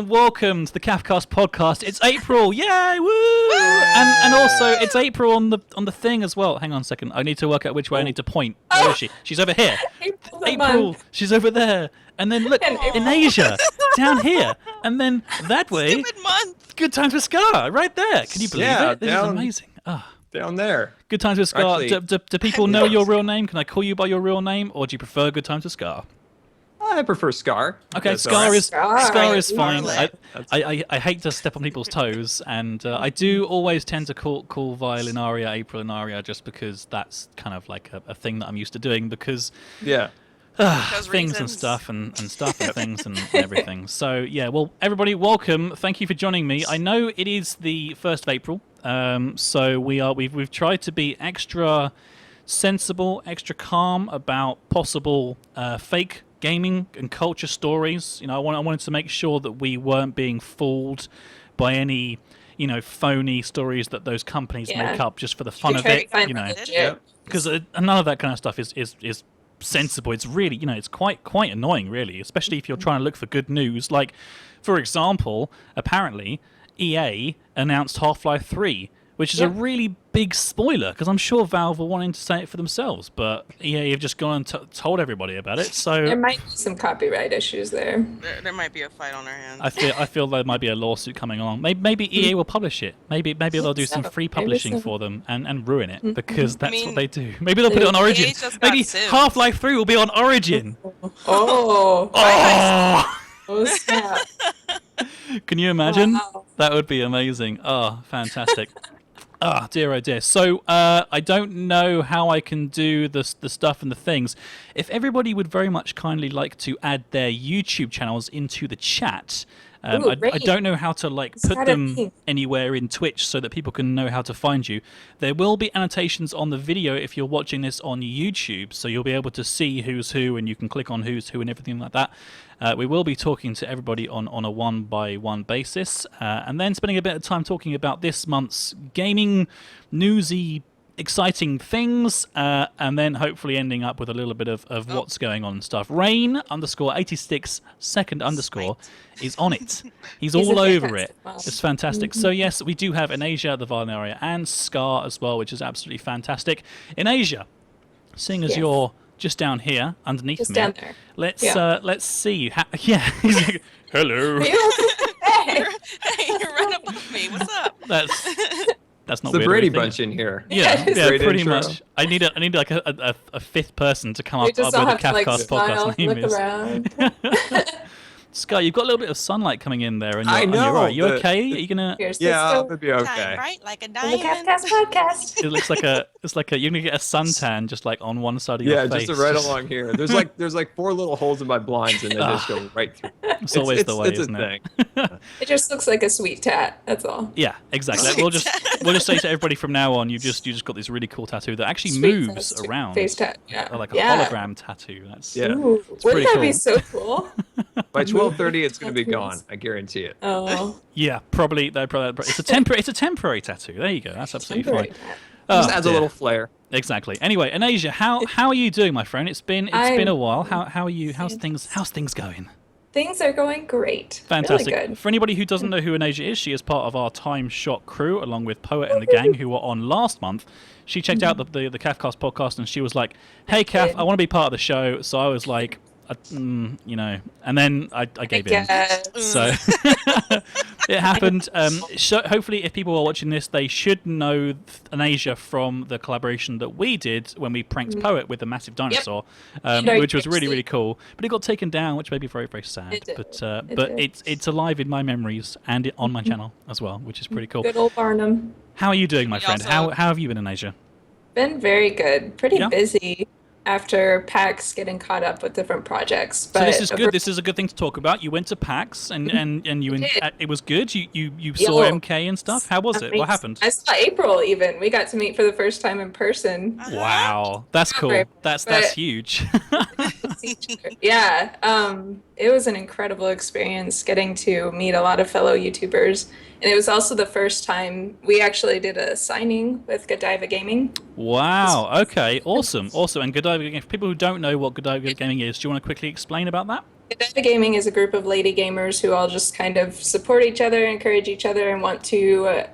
Welcome to the CaffCast Podcast. It's April, yay, woo! And also it's April on the thing as well. Hang on a second. I need to work out which way I need to point. Where is she? She's over here. April. She's over there. And then look, Eneija down here. And then that way. Stupid month. Good Times with Scar, right there. Can you believe it? This is amazing. Down there. Good Times with Scar. Do people know your real name? Can I call you by your real name, or do you prefer Good Times with Scar? I prefer Scar. Okay, Scar is fine. I hate to step on people's toes, and I do always tend to call Violinaria Aprilinaria just because that's kind of like a thing that I'm used to doing because things and stuff and things and everything. So yeah, well, everybody, welcome. Thank you for joining me. I know it is the 1st of April, so we've tried to be extra sensible, extra calm about possible fake gaming and culture stories. You know, I wanted to make sure that we weren't being fooled by any, phony stories that those companies make up just for the fun of it. Because none of that kind of stuff is sensible. It's really, it's quite annoying, really, especially if you're trying to look for good news. Like, for example, apparently EA announced Half-Life 3. Which is a really big spoiler, because I'm sure Valve were wanting to say it for themselves, but EA have just gone and told everybody about it. So there might be some copyright issues there. There might be a fight on our hands. I feel there might be a lawsuit coming along. Maybe EA will publish it. Maybe they'll do some free publishing for them and ruin it, because that's what they do. Maybe they'll put it on Origin. Maybe Half-Life 3 will be on Origin. Oh, snap. Can you imagine? Wow. That would be amazing. Oh, fantastic. Dear, oh dear. So I don't know how I can do the stuff and the things. If everybody would very much kindly like to add their YouTube channels into the chat, I don't know how to put them anywhere in Twitch so that people can know how to find you. There will be annotations on the video if you're watching this on YouTube, so you'll be able to see who's who, and you can click on who's who and everything like that. We will be talking to everybody on a one-by-one basis, and then spending a bit of time talking about this month's gaming, newsy, exciting things, and then hopefully ending up with a little bit of what's going on and stuff. Rain_86_2_ is on it. He's all over it. It's fantastic. So yes, we do have Eneija, TheViolinaria, and Scar as well, which is absolutely fantastic. Eneija, seeing as you're just down here underneath me, down there. Let's see. He's like, hello. Hey, you're right above me. What's up? That's not the weird. Brady Bunch in here. Yeah, pretty intro. much. I need like a fifth person to come up with a CaffCast podcast name look around. Sky, you've got a little bit of sunlight coming in there, and I know. On your right. You okay? Are you gonna? It'll be okay. Shine bright like a The diamond. CaffCast Podcast. It looks like you're gonna get a suntan just like on one side of your face. Yeah, just right along here. There's like 4 little holes in my blinds, and they just go right through. It's always the way, isn't it? It just looks like a sweet tat. That's all. Yeah, exactly. We'll just say to everybody from now on, you just got this really cool tattoo that actually Sweet moves tattoo. around. Face tat. Yeah. Like a hologram tattoo. That's Ooh, pretty wouldn't that cool. be so cool? By 12:30, it's going to be gone. I guarantee it. Oh. Yeah, probably. It's a temporary tattoo. There you go. That's absolutely fine. Just adds a little flair. Exactly. Anyway, Eneija, how are you doing, my friend? It's been a while. How are you? How's things going? Things are going great. Fantastic. Really good. For anybody who doesn't know who Eneija is, she is part of our Time Shot crew, along with Poet and the gang, who were on last month. She checked out the CaffCast podcast, and she was like, "Hey, Caff, I want to be part of the show." So I was like, and then I gave in. So it happened. Hopefully, if people are watching this, they should know Eneija from the collaboration that we did when we pranked Poet with the massive dinosaur, which was really, really cool. But it got taken down, which made me very, very sad. But it's alive in my memories and on my channel as well, which is pretty cool. Good old Barnum. How are you doing, my friend? How have you been, Eneija? Been very good. Pretty busy after PAX getting caught up with different projects. But so this is good. This is a good thing to talk about. You went to PAX and it was good. You saw MK and stuff. How was it? What happened? I saw April even. We got to meet for the first time in person. Wow, that's cool. That's huge. Yeah, it was an incredible experience getting to meet a lot of fellow YouTubers. And it was also the first time we actually did a signing with Godiva Gaming. Wow, okay, awesome. And Godiva Gaming, for people who don't know what Godiva Gaming is, do you want to quickly explain about that? Godiva Gaming is a group of lady gamers who all just kind of support each other, encourage each other, and want to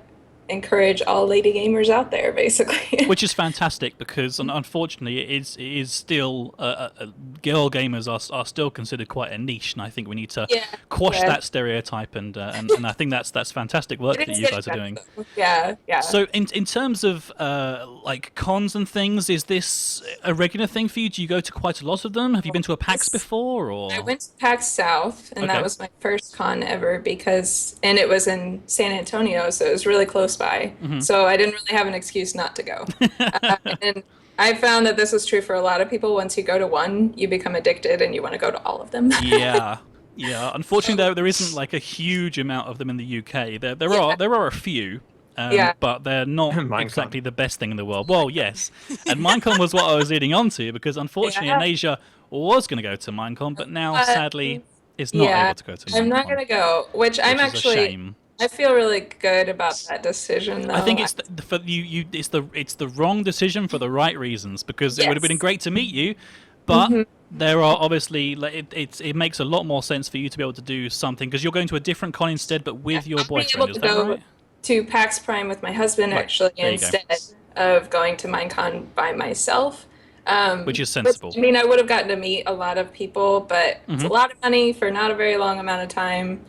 encourage all lady gamers out there, basically. Which is fantastic because, unfortunately, it is still girl gamers are still considered quite a niche, and I think we need to quash that stereotype. And I think that's fantastic work that you guys are doing. Yeah. So, in terms of like cons and things, is this a regular thing for you? Do you go to quite a lot of them? Have you been to a PAX before? Or I went to PAX South, and that was my first con ever and it was in San Antonio, so it was really close by. So I didn't really have an excuse not to go. And I found that this was true for a lot of people. Once you go to one, you become addicted and you want to go to all of them. Yeah. Unfortunately, there isn't like a huge amount of them in the UK. There are a few. But they're not exactly the best thing in the world. Well, yes. And Minecon was what I was leading on to, because unfortunately Eneija was going to go to Minecon, but now sadly is not able to go to Minecon. I'm not going to go, which I'm actually... a shame. I feel really good about that decision, though. I think it's the wrong decision for the right reasons, because it would have been great to meet you, but there are obviously it makes a lot more sense for you to be able to do something, because you're going to a different con instead, but with your boyfriend. Is that right? To PAX Prime with my husband, actually, instead of going to Minecon by myself. Which is sensible. I mean, I would have gotten to meet a lot of people, but it's a lot of money for not a very long amount of time.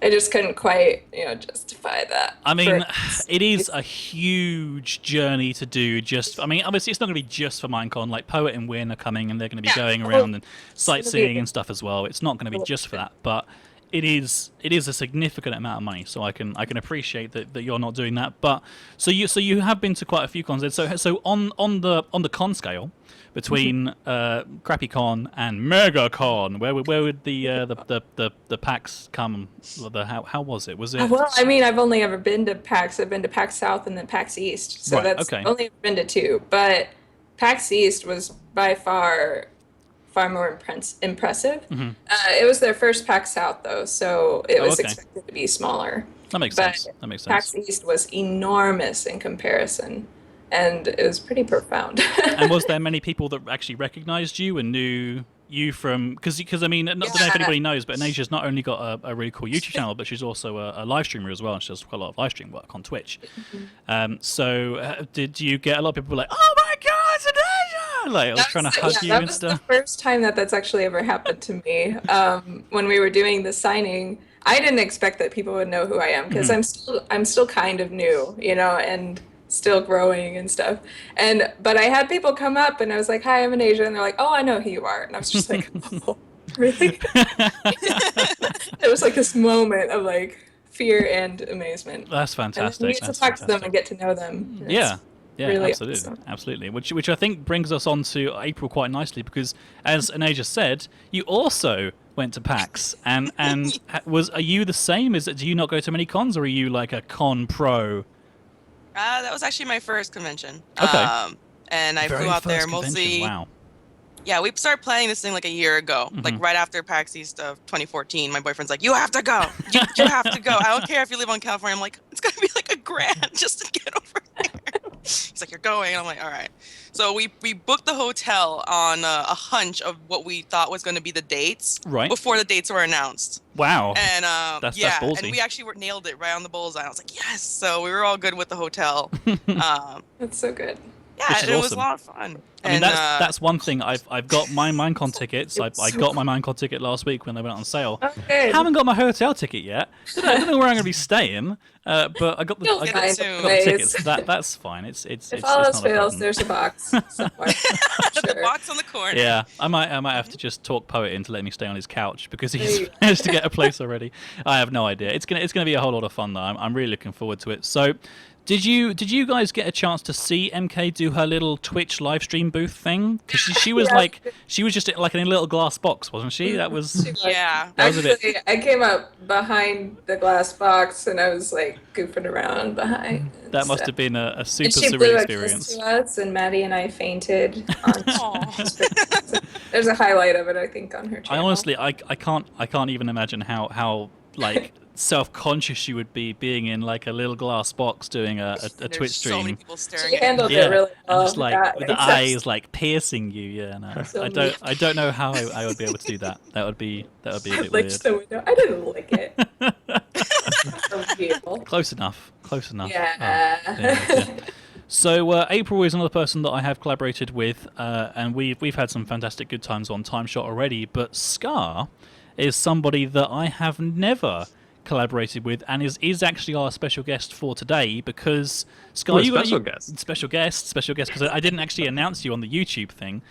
I just couldn't quite, justify that. I mean, it is a huge journey to do. Obviously, it's not going to be just for Minecon. Like Poet and Win are coming, and they're going to be going around and sightseeing and stuff as well. It's not going to be just for that, but it is a significant amount of money. So I can appreciate that you're not doing that. But so you have been to quite a few cons. So on the con scale, between Crappy Con and Mega Con, where would the PAX come? How was it? Was it? Well, I mean, I've only ever been to PAX. I've been to PAX South and then PAX East, so that's only ever been to two. But PAX East was by far more impressive. It was their first PAX South, though, so it was expected to be smaller. That makes sense. PAX East was enormous in comparison. And it was pretty profound. And was there many people that actually recognized you and knew you from... Because I mean, I don't know if anybody knows, but Eneija's not only got a really cool YouTube channel, but she's also a live streamer as well, and she does quite a lot of live stream work on Twitch. Did you get a lot of people like, oh my God, it's Eneija! Like, I was trying to hug you and stuff? That was the first time that's actually ever happened to me. When we were doing the signing, I didn't expect that people would know who I am, because I'm still kind of new, and still growing and stuff. But I had people come up and I was like, hi, I'm Eneija, and they're like, oh, I know who you are. And I was just like, oh, really? It was like this moment of like fear and amazement. That's fantastic. And you get to talk to them and get to know them. Yeah, really absolutely, awesome. Absolutely. Which I think brings us on to April quite nicely, because as Eneija said, you also went to PAX, and are you the same? Do you not go to many cons, or are you like a con pro? That was actually my first convention. Okay. And I flew out there mostly. Wow. Yeah, we started playing this thing like a year ago, like right after PAX East of 2014. My boyfriend's like, you have to go. You have to go. I don't care if you live on California. I'm like, it's going to be like $1,000 just to get over there. He's like, you're going. And I'm like, all right. So we booked the hotel on a hunch of what we thought was going to be the dates before the dates were announced. Wow. And that's ballsy. And we actually nailed it right on the bullseye. I was like, yes. So we were all good with the hotel. That's so good. Yeah, it was a lot of fun. I mean, that's one thing. I've got my Minecon tickets. I got my Minecon ticket last week when they went on sale. Okay. Haven't got my hotel ticket yet. I don't know where I'm going to be staying. But I got the tickets. That's fine. If all else fails, there's a box somewhere. The box on the corner. Yeah, I might have to just talk Poet into letting me stay on his couch, because he's managed to get a place already. I have no idea. It's gonna be a whole lot of fun though. I'm really looking forward to it. So, did you guys get a chance to see MK do her little Twitch live stream booth thing? Because she was she was just like in a little glass box, wasn't she? That was Actually, I came up behind the glass box and I was like goofing around behind. That must have been a super surreal experience. She blew a kiss to us, and Maddie and I fainted. There's a highlight of it, I think, on her channel. I honestly, I can't even imagine how like self-conscious you would be being in like a little glass box doing a There's Twitch so many stream. people staring She at me. handled Yeah, it really well. and just like that, with the except- eyes like piercing you. Yeah, no, So I don't know how I would be able to do that. That would be a bit Licked weird. the window. I didn't lick it. So beautiful. Close enough. Yeah. Yeah. So April is another person that I have collaborated with, and we've had some fantastic good times on Time Shot already. But Scar is somebody that I have never collaborated with, and is actually our special guest for today, because Scar, Special guest because I didn't actually announce you on the YouTube thing,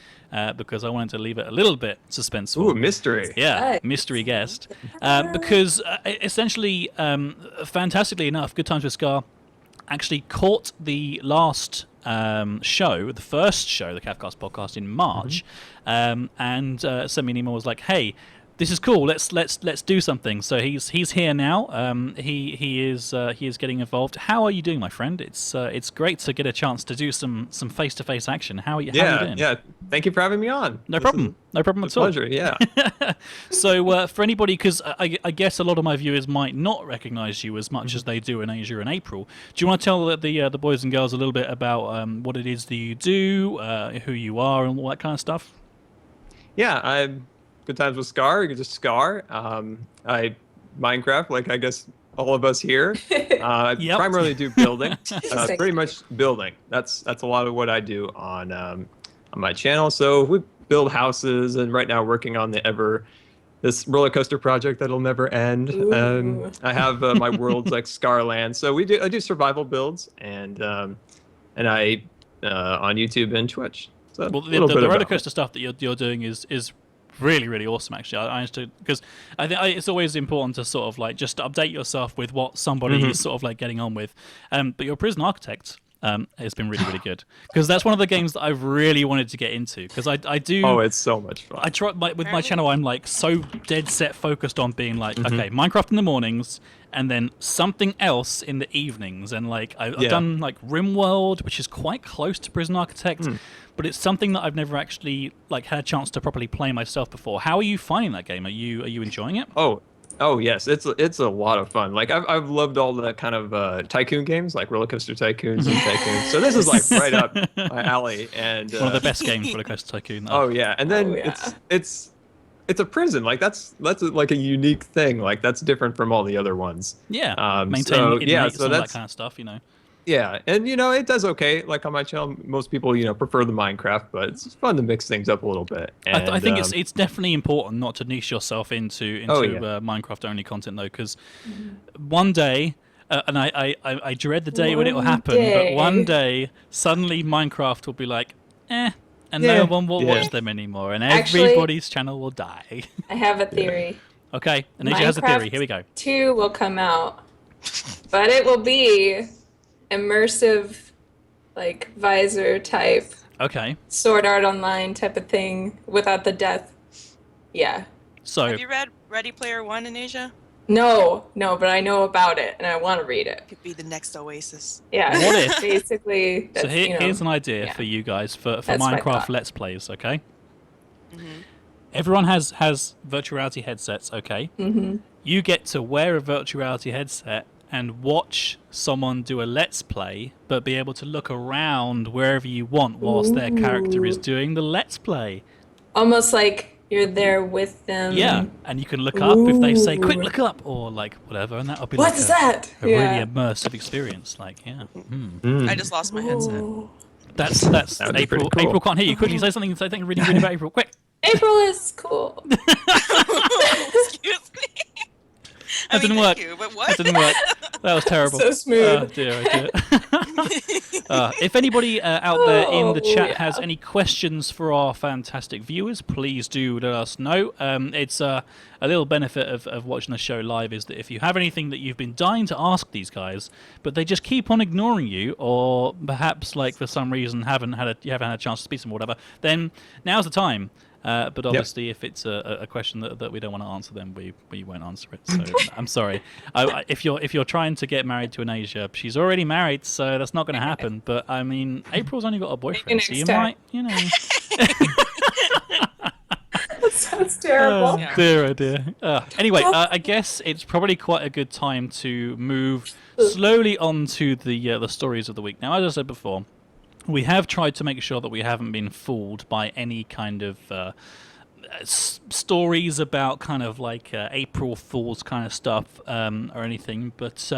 because I wanted to leave it a little bit suspenseful. Ooh, mystery. Yeah, Nice. mystery guest. Because essentially, fantastically enough, Good Times with Scar actually caught the last show, the first show, the CaffCast podcast in March, and sent me an email. Was like, "Hey, this is cool. Let's do something." So he's here now. He is getting involved. How are you doing, my friend? It's great to get a chance to do some face-to-face action. How are you doing? Yeah. Thank you for having me on. No problem at all. Pleasure. Yeah. So for anybody, because I guess a lot of my viewers might not recognize you as much as they do in Asia and April. Do you want to tell the boys and girls a little bit about what it is that you do, who you are, and all that kind of stuff? Yeah. I'm Good Times with Scar. You're just Scar. I Minecraft, like I guess all of us here. I Yep. primarily do building. Interesting. Pretty much building. That's a lot of what I do on my channel. So we build houses, and right now working on this roller coaster project that'll never end. Ooh. I have my worlds like Scarland. So I do survival builds, and I on YouTube and Twitch. So Well, a little bit the roller about coaster stuff that you're doing is really, really awesome, actually. I understood, because I think it's always important to sort of like just update yourself with what somebody is sort of like getting on with. But your Prison Architect has been really, really good, because that's one of the games that I've really wanted to get into, because I do. Oh, it's so much fun. I try with my channel. I'm like so dead set focused on being like, okay, Minecraft in the mornings, and then something else in the evenings. And like I've done like RimWorld, which is quite close to Prison Architect, but it's something that I've never actually like had a chance to properly play myself before. How are you finding that game? Are you enjoying it? Oh yes, it's a lot of fun. Like I've loved all the kind of tycoon games, like Roller Coaster Tycoons and Tycoons. So this is like right up my alley, and One of the best games, Roller Coaster Tycoon. Oh yeah, and then it's a prison. Like that's like a unique thing. Like that's different from all the other ones. Yeah, maintaining inmates and all that kind of stuff, you know. Yeah, and it does okay. Like on my channel, most people prefer the Minecraft, but it's fun to mix things up a little bit. And, I think it's definitely important not to niche yourself into Minecraft only content though, because one day, and I dread the day when it will happen, but one day suddenly Minecraft will be like, and no one will watch them anymore, and everybody's channel will die. I have a theory. Okay, Eneija has a theory. Here we go. 2 will come out, but it will be immersive, like visor type, Okay. Sword Art Online type of thing without the death. Yeah. So Have you read Ready Player One in Asia? No, but I know about it and I want to read it. Could be the next Oasis. Yeah. What if- Basically, that's, here's an idea yeah. for you guys for That's my Minecraft thought. Let's Plays, okay? Everyone has virtual reality headsets, okay? You get to wear a virtual reality headset and watch someone do a Let's Play, but be able to look around wherever you want whilst their character is doing the Let's Play. almost like you're there with them. Yeah, and you can look up if they say, quick, look up, or like whatever, and that'll be What like is that? a really immersive experience. Like, yeah. I just lost my headset. Ooh. That's That'd be April. pretty cool. April can't hear you. Quickly say something really about April. Quick. April is cool. Excuse me. That didn't work. Thank you, but what? That didn't work. That was terrible. So smooth. Oh, dear, oh dear. If anybody out there in the chat has any questions for our fantastic viewers, please do let us know. It's a little benefit of watching the show live is that if you have anything that you've been dying to ask these guys, but they just keep on ignoring you, or perhaps like for some reason you haven't had a chance to speak to them or whatever, then now's the time. But obviously, if it's a question that we don't want to answer, then we won't answer it. So I'm sorry. If you're trying to get married to Eneija, she's already married, so that's not going to happen. But I mean, April's only got a boyfriend, so you might, That's terrible. Yeah. Dear, oh dear. Anyway, I guess it's probably quite a good time to move slowly on to the stories of the week. Now, as I said before, we have tried to make sure that we haven't been fooled by any kind of stories about kind of like April Fool's kind of stuff or anything, but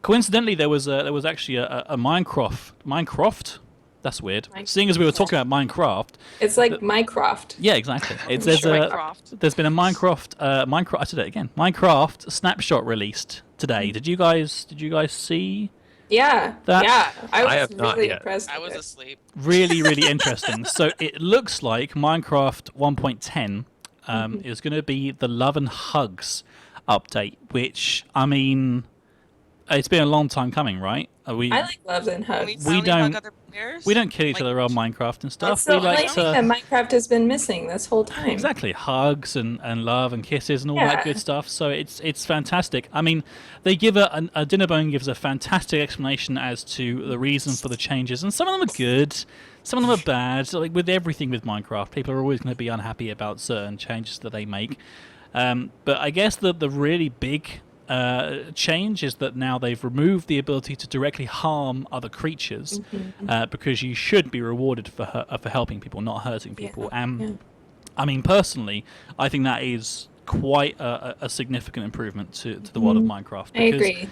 coincidentally, there was actually a Minecraft. That's weird. Seeing as we were talking about Minecraft, It's like Minecraft. yeah, exactly. There's Minecraft. been a Minecraft. I said it again. Minecraft snapshot released today. Did you guys see? Yeah. That- Yeah. I I have was not really yet. impressed. I with was it. asleep. Really, really interesting. So it looks like Minecraft 1.10 is going to be the Love and Hugs update, which, I mean, it's been a long time coming, right? I like loves and Can hugs. we don't- hug other players? We don't kill each Like- other on Minecraft and stuff. That's the We like only thing to that Minecraft has been missing this whole time. exactly hugs and love and kisses and all that Yeah. good stuff. So it's fantastic. I mean, they give a Dinnerbone gives a fantastic explanation as to the reason for the changes, and some of them are good, some of them are bad. So, like with everything with Minecraft, people are always going to be unhappy about certain changes that they make. But I guess the really big change is that now they've removed the ability to directly harm other creatures, because you should be rewarded for helping people, not hurting people. And I mean, personally, I think that is quite a significant improvement to the world of Minecraft. I Because agree.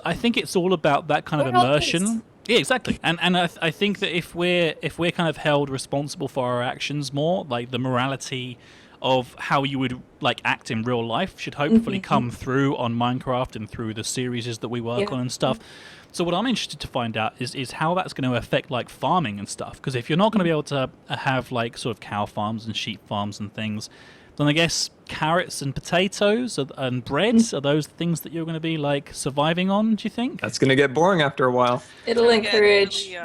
I think it's all about that kind of We're all immersion. kids. Yeah, exactly. And I think that if we're kind of held responsible for our actions more, like the morality of how you would like act in real life should hopefully come through on Minecraft and through the series that we work on and stuff. So what I'm interested to find out is how that's going to affect like farming and stuff. Because if you're not going to be able to have like sort of cow farms and sheep farms and things, then I guess carrots and potatoes and bread are those things that you're going to be like surviving on, do you think? That's gonna get boring after a while. It'll gonna get encourage really,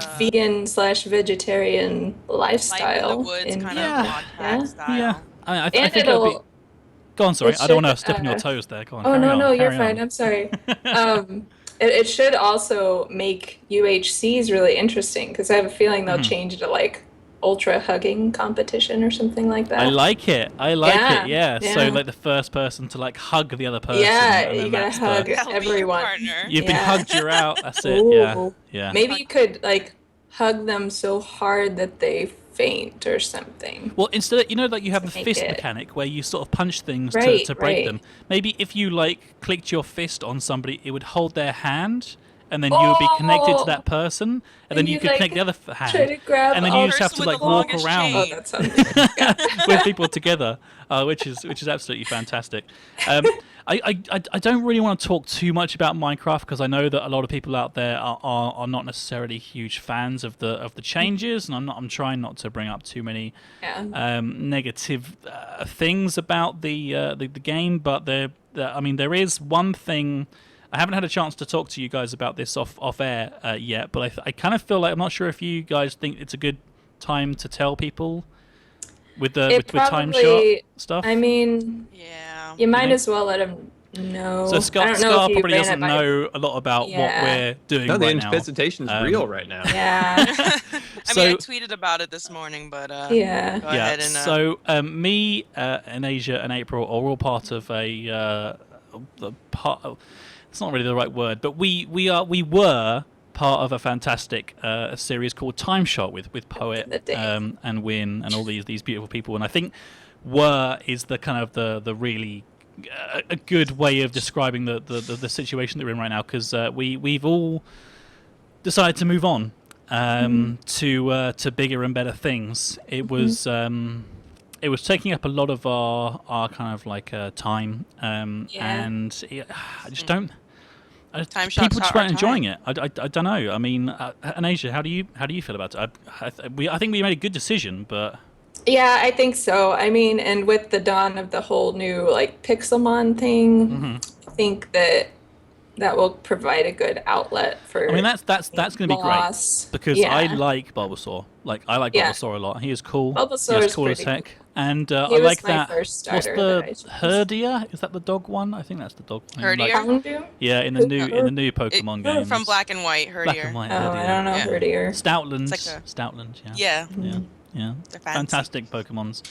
vegan/vegetarian Life lifestyle. in the woods kind Yeah. of podcast style. Yeah. I And think it'll be... it'll. Go on, sorry. it I don't want to should, step on your toes there. Go on. Oh carry no, on, no, you're carry fine. on. I'm sorry. It should also make UHCs really interesting because I have a feeling they'll change it to like ultra hugging competition or something like that. I like it. Yeah. So yeah. like the first person to like hug the other person. Yeah, and then you gotta that's the- hug That'll be your everyone. partner. You've been Yeah. hugged, you're out. That's it. Yeah. Ooh. Yeah. Maybe you could like hug them so hard that they faint or something. Well, instead of, you know, like you have the Make fist it- mechanic where you sort of punch things Right, to break right. them. Maybe if you like clicked your fist on somebody, it would hold their hand, and then you would be connected to Oh! that person, and then And you you, could like, connect the other Try hand, to grab. and then all- you just have to Person with like the walk longest around Oh, chain. that sounds good. Yeah. with people together, which is absolutely fantastic. I don't really want to talk too much about Minecraft because I know that a lot of people out there are not necessarily huge fans of the changes, and I'm trying not to bring up too many Yeah. negative things about the game. But there is one thing. I haven't had a chance to talk to you guys about this off air yet, but I kind of feel like I'm not sure if you guys think it's a good time to tell people with It with time shot probably- stuff. I mean, Yeah. you might think? as well let them know. So I Scar don't know if you probably ran doesn't it by- know a lot about what Yeah. we're doing No, the right now. infestation's real right now. Yeah. I So- mean, I tweeted about it this morning, but Yeah. go ahead and So me, Eneija, and April are all part of a part. It's not really the right word, but we were part of a fantastic series called Time Shot with Poet The day. and Win and all these beautiful people. And I think "were" is the kind of the really a good way of describing the situation that we're in right now, because we've all decided to move on to bigger and better things. It was taking up a lot of our kind of like time, and I just don't. Time shots people just are weren't our enjoying it. I don't know. I mean, Eneija, how do you feel about it? I think we made a good decision, but Yeah, I think so. I mean, and with the dawn of the whole new like Pixelmon thing, I think that will provide a good outlet for. I mean that's going to be great loss. because Yeah. I like Bulbasaur. Like I like Yeah. Bulbasaur a lot. He is cool. Bulbasaur He's is cool as pretty heck. And He I was like my that. first What's starter the that I chose. Herdier? Is that the dog one? I think that's the dog one. Herdier? Houndoom? Yeah, in the new Pokemon games. from Black and White, Herdier. Black and White. Oh, Herdier. I don't know Yeah. Herdier. Stoutland. It's like Stoutland. Yeah. Yeah, Yeah. they're fancy. Fantastic Pokemons.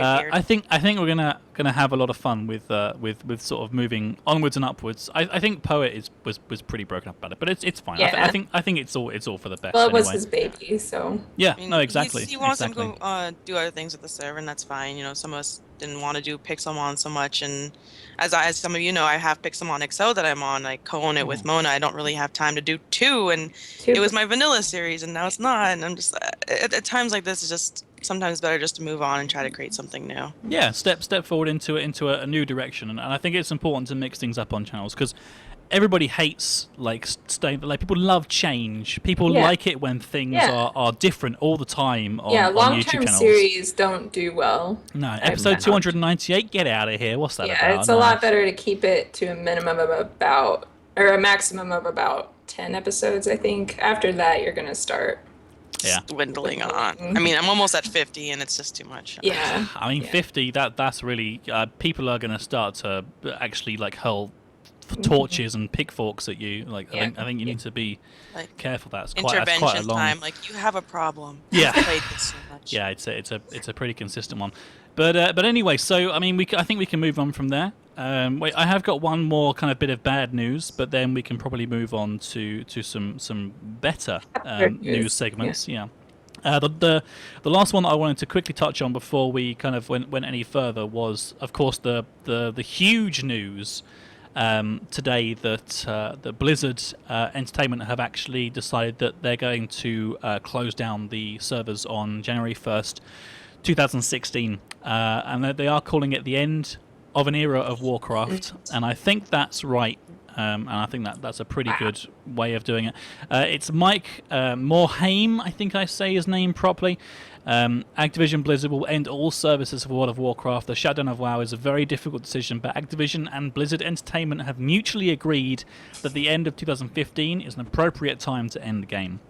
beard. I think we're gonna have a lot of fun with sort of moving onwards and upwards. I think Poet was pretty broken up about it, but it's fine. Yeah. I think it's all for the best. Well, it was anyway. his baby, so. Yeah, I mean, no, exactly. He wants exactly. to go do other things with the server, and that's fine. Some of us didn't want to do Pixelmon so much, and as some of you know, I have Pixelmon XO that I'm on. I co-own it with Mona. I don't really have time to do 2, and it was my vanilla series, and now it's not. And I'm just at times like this, it's just sometimes better just to move on and try to create something new. Yeah, step forward into a new direction, and I think it's important to mix things up on channels because everybody hates staying. Like people love change. People like it when things are different all the time on, on YouTube long-term channels. series don't do well. No, episode 298. Get out of here. What's that about? Yeah, it's a lot better to keep it to a minimum of a maximum of about 10 episodes. I think after that you're gonna start. Yeah. Dwindling on. I mean, I'm almost at 50, and it's just too much. Yeah. I mean, 50. That's really people are going to start to actually hurl torches and pitchforks at you. I think you need to be careful. That's quite a long time. You have a problem. Yeah. You've played this so much. Yeah, it's a pretty consistent one. But anyway, so I mean, I think we can move on from there. I have got one more kind of bit of bad news, but then we can probably move on to some better news segments. Yeah. The last one that I wanted to quickly touch on before we kind of went any further was, of course, the huge news today that the Blizzard Entertainment have actually decided that they're going to close down the servers on January 1st, 2016, and that they are calling it the end of an era of Warcraft, and I think that's right, and I think that's a pretty good way of doing it. It's Mike Morhaime, I think I say his name properly. Activision Blizzard will end all services for World of Warcraft. The shutdown of WoW is a very difficult decision, but Activision and Blizzard Entertainment have mutually agreed that the end of 2015 is an appropriate time to end the game.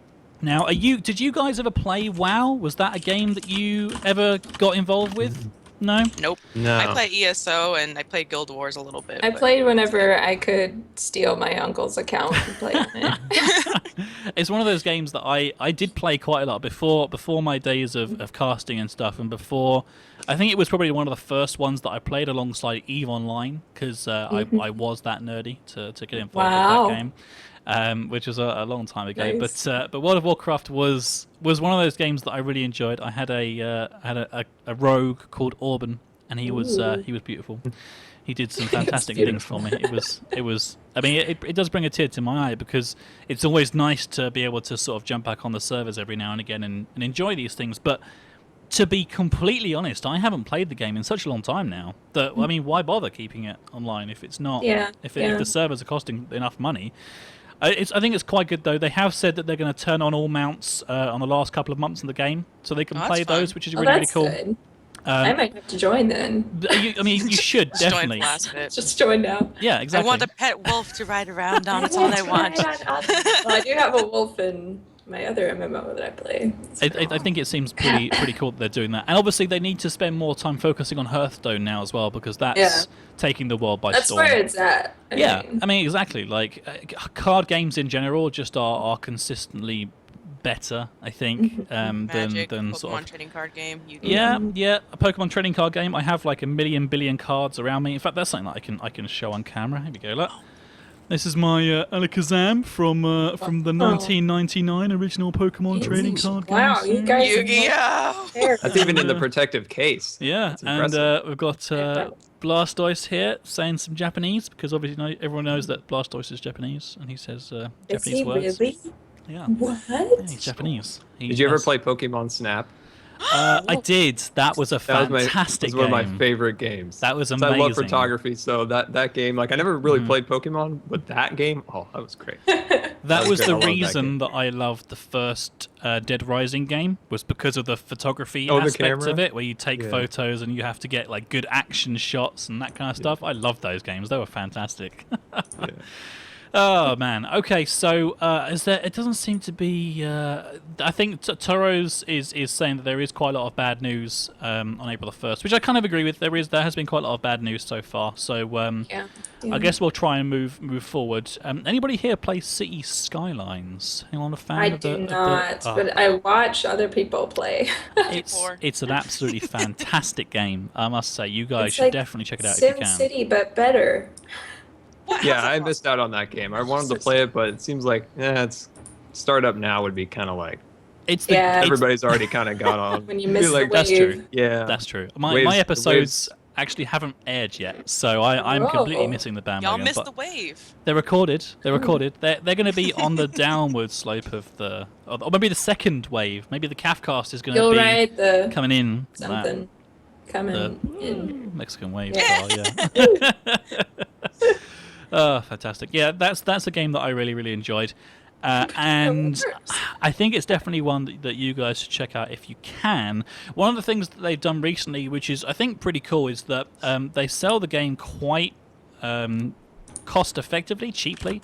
Now, did you guys ever play WoW? Was that a game that you ever got involved with? No? Nope. No. I play ESO and I played Guild Wars a little bit. I played whenever I could steal my uncle's account and play on it. It's one of those games that I did play quite a lot before my days of casting and stuff, and before I think it was probably one of the first ones that I played alongside EVE Online because I was that nerdy to get involved with that game. Which was a long time ago. Nice. But World of Warcraft was one of those games that I really enjoyed. I had a rogue called Orban, and he was beautiful. He did some fantastic things for me. It was. I mean, it does bring a tear to my eye because it's always nice to be able to sort of jump back on the servers every now and again and enjoy these things. But to be completely honest, I haven't played the game in such a long time now that I mean, why bother keeping it online if it's not? If the servers are costing enough money. I think it's quite good though. They have said that they're going to turn on all mounts on the last couple of months in the game, so they can play those, which is really cool. Good. I might have to join then. I mean, you should definitely. Just join now. Yeah, exactly. I want a pet wolf to ride around on. That's all I want. Well, I do have a wolf in my other MMO that I play. I think it seems pretty cool that they're doing that, and obviously they need to spend more time focusing on Hearthstone now as well because that's taking the world by storm. That's where it's at. I mean exactly. Card games in general just are consistently better, I think, Magic, than Pokemon sort of trading card game. Yeah, a Pokemon trading card game. I have like a million billion cards around me. In fact, that's something that I can show on camera. Here we go. Look. This is my Alakazam from the 1999 original Pokemon trading card game. Wow, you guys. Yu-Gi-Oh! That's even in the protective case. Yeah, and we've got Blastoise here saying some Japanese because obviously everyone knows that Blastoise is Japanese, and he says Japanese words. Really? Yeah. What? Yeah, he's Japanese. Did you ever play Pokemon Snap? I did. That was a fantastic game. One of my favorite games. That was amazing. I love photography, so that game, I never really played Pokemon, but that game, that was great. That was the reason that I loved the first Dead Rising game, was because of the photography aspect of it, where you take photos and you have to get good action shots and that kind of stuff. I loved those games. They were fantastic. Oh man. Okay, so is there? It doesn't seem to be. I think Toro's is saying that there is quite a lot of bad news on April the 1st, which I kind of agree with. There has been quite a lot of bad news so far. So Yeah. I guess we'll try and move forward. Anybody here play City Skylines? Anyone a fan I of the? do not, but I watch other people play. It's an absolutely fantastic game. I must say, you guys It's should like definitely check it out if Sim you can. City, but better. Yeah, I missed out on that game. I wanted to play it, but it seems like it's startup now would be kind of like It's the, Yeah. it's- everybody's already kind of got on. When you I miss feel the like that's wave. true. yeah, That's true. The My waves- episodes actually haven't aired yet, so I'm completely Oh. missing the Y'all bandwagon. missed but the wave. they're recorded. They're recorded. They're going to be on the downward slope of the, or maybe the second wave. Maybe the CaffCast is going to You'll be ride the coming in. something coming The in. Mexican wave Yeah. style, yeah. Oh, fantastic. Yeah, that's a game that I really enjoyed. And I think it's definitely one that you guys should check out if you can. One of the things that they've done recently, which is I think pretty cool, is that they sell the game quite cost effectively, cheaply.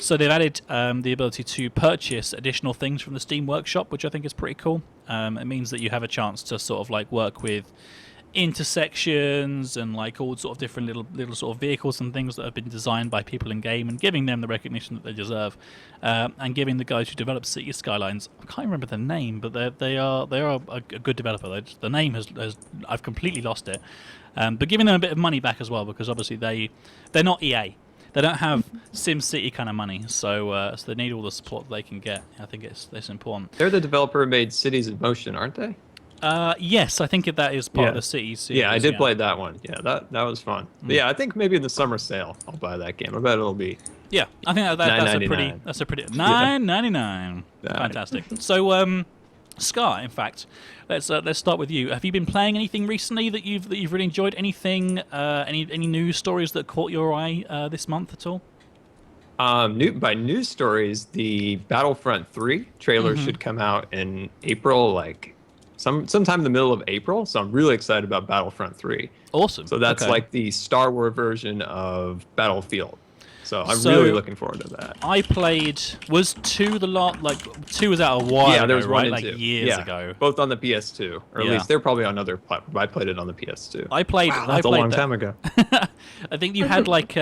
So they've added the ability to purchase additional things from the Steam Workshop, which I think is pretty cool. It means that you have a chance to sort of like work with intersections and like all sort of different little sort of vehicles and things that have been designed by people in game, and giving them the recognition that they deserve, and giving the guys who developed City Skylines, I can't remember the name, but they are a good developer. The name has I've completely lost it, but giving them a bit of money back as well, because obviously they're not EA. They don't have SimCity kind of money, so they need all the support they can get. I think it's important. they're the developer who made Cities in Motion, aren't they? Yes, I think that is part of the City series. Yeah, I did play that one. Yeah, that was fun. But yeah, I think maybe in the summer sale I'll buy that game. I bet it'll be. Yeah, I think that's a pretty $9.99. Fantastic. So, Scar, in fact, let's start with you. Have you been playing anything recently that you've really enjoyed? Anything? Any news stories that caught your eye this month at all? By news stories, the Battlefront 3 trailer should come out in April, like sometime in the middle of April. So I'm really excited about Battlefront 3. Awesome. So that's Okay. like the Star Wars version of Battlefield. So I'm So- really looking forward to that. I played. Was 2 the lot? Like 2 was out a while Yeah, ago, there was right? one and like two. years ago. Both on the PS2, or at Yeah. least they're probably on other platforms. I played it on the PS2. I played. Wow, I that's a played long that. time ago. I think you had like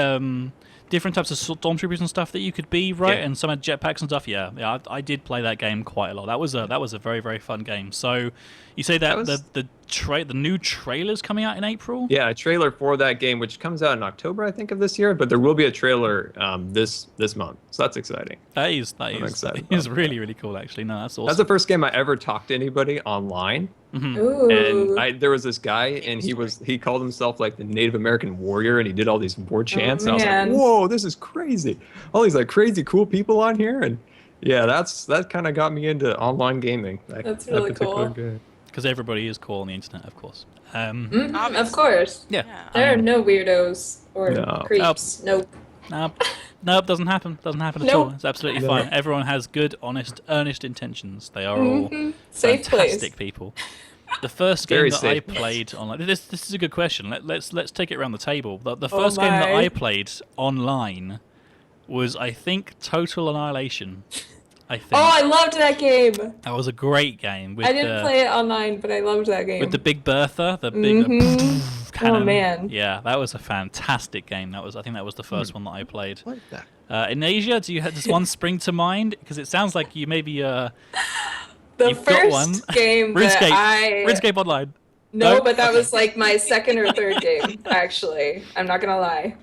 different types of stormtroopers and stuff that you could be, right? Yeah. And some had jetpacks and stuff. Yeah. I did play that game quite a lot. That was a very fun game. So, you say that, was- the new trailer's coming out in April? Yeah, a trailer for that game, which comes out in October, I think, of this year. But there will be a trailer this month, so that's exciting. That is excited that is about really cool. Actually, no, that's awesome. That's the first game I ever talked to anybody online. Ooh. And there was this guy, and he called himself like the Native American warrior, and he did all these war chants. And I was like, man. whoa, this is crazy! All these like crazy cool people on here, and yeah, that kind of got me into online gaming. That's that really particular cool. game. Because everybody is cool on the internet, of course. Of course. Yeah. There are no weirdos or No. creeps. Nope. Nope, doesn't happen. Doesn't happen at Nope. all. It's absolutely No. fine. Everyone has good, honest, earnest intentions. They are all Safe fantastic place. people. The first game Very that I safe place. played online. This is a good question. Let's take it around the table. The first game that my. I played online was, I think, Total Annihilation. I think Oh, I loved that game. that was a great game. With I didn't play it online, but I loved that game. with the Big Bertha, the big cannon. Oh, man. Yeah, that was a fantastic game. I think that was the first one that I played. Like that. Eneija, does one spring to mind? Because it sounds like you maybe the you've got first one. game RuneScape. that RuneScape Online. No, No? but that Okay. was like my second or third game, actually. I'm not gonna lie.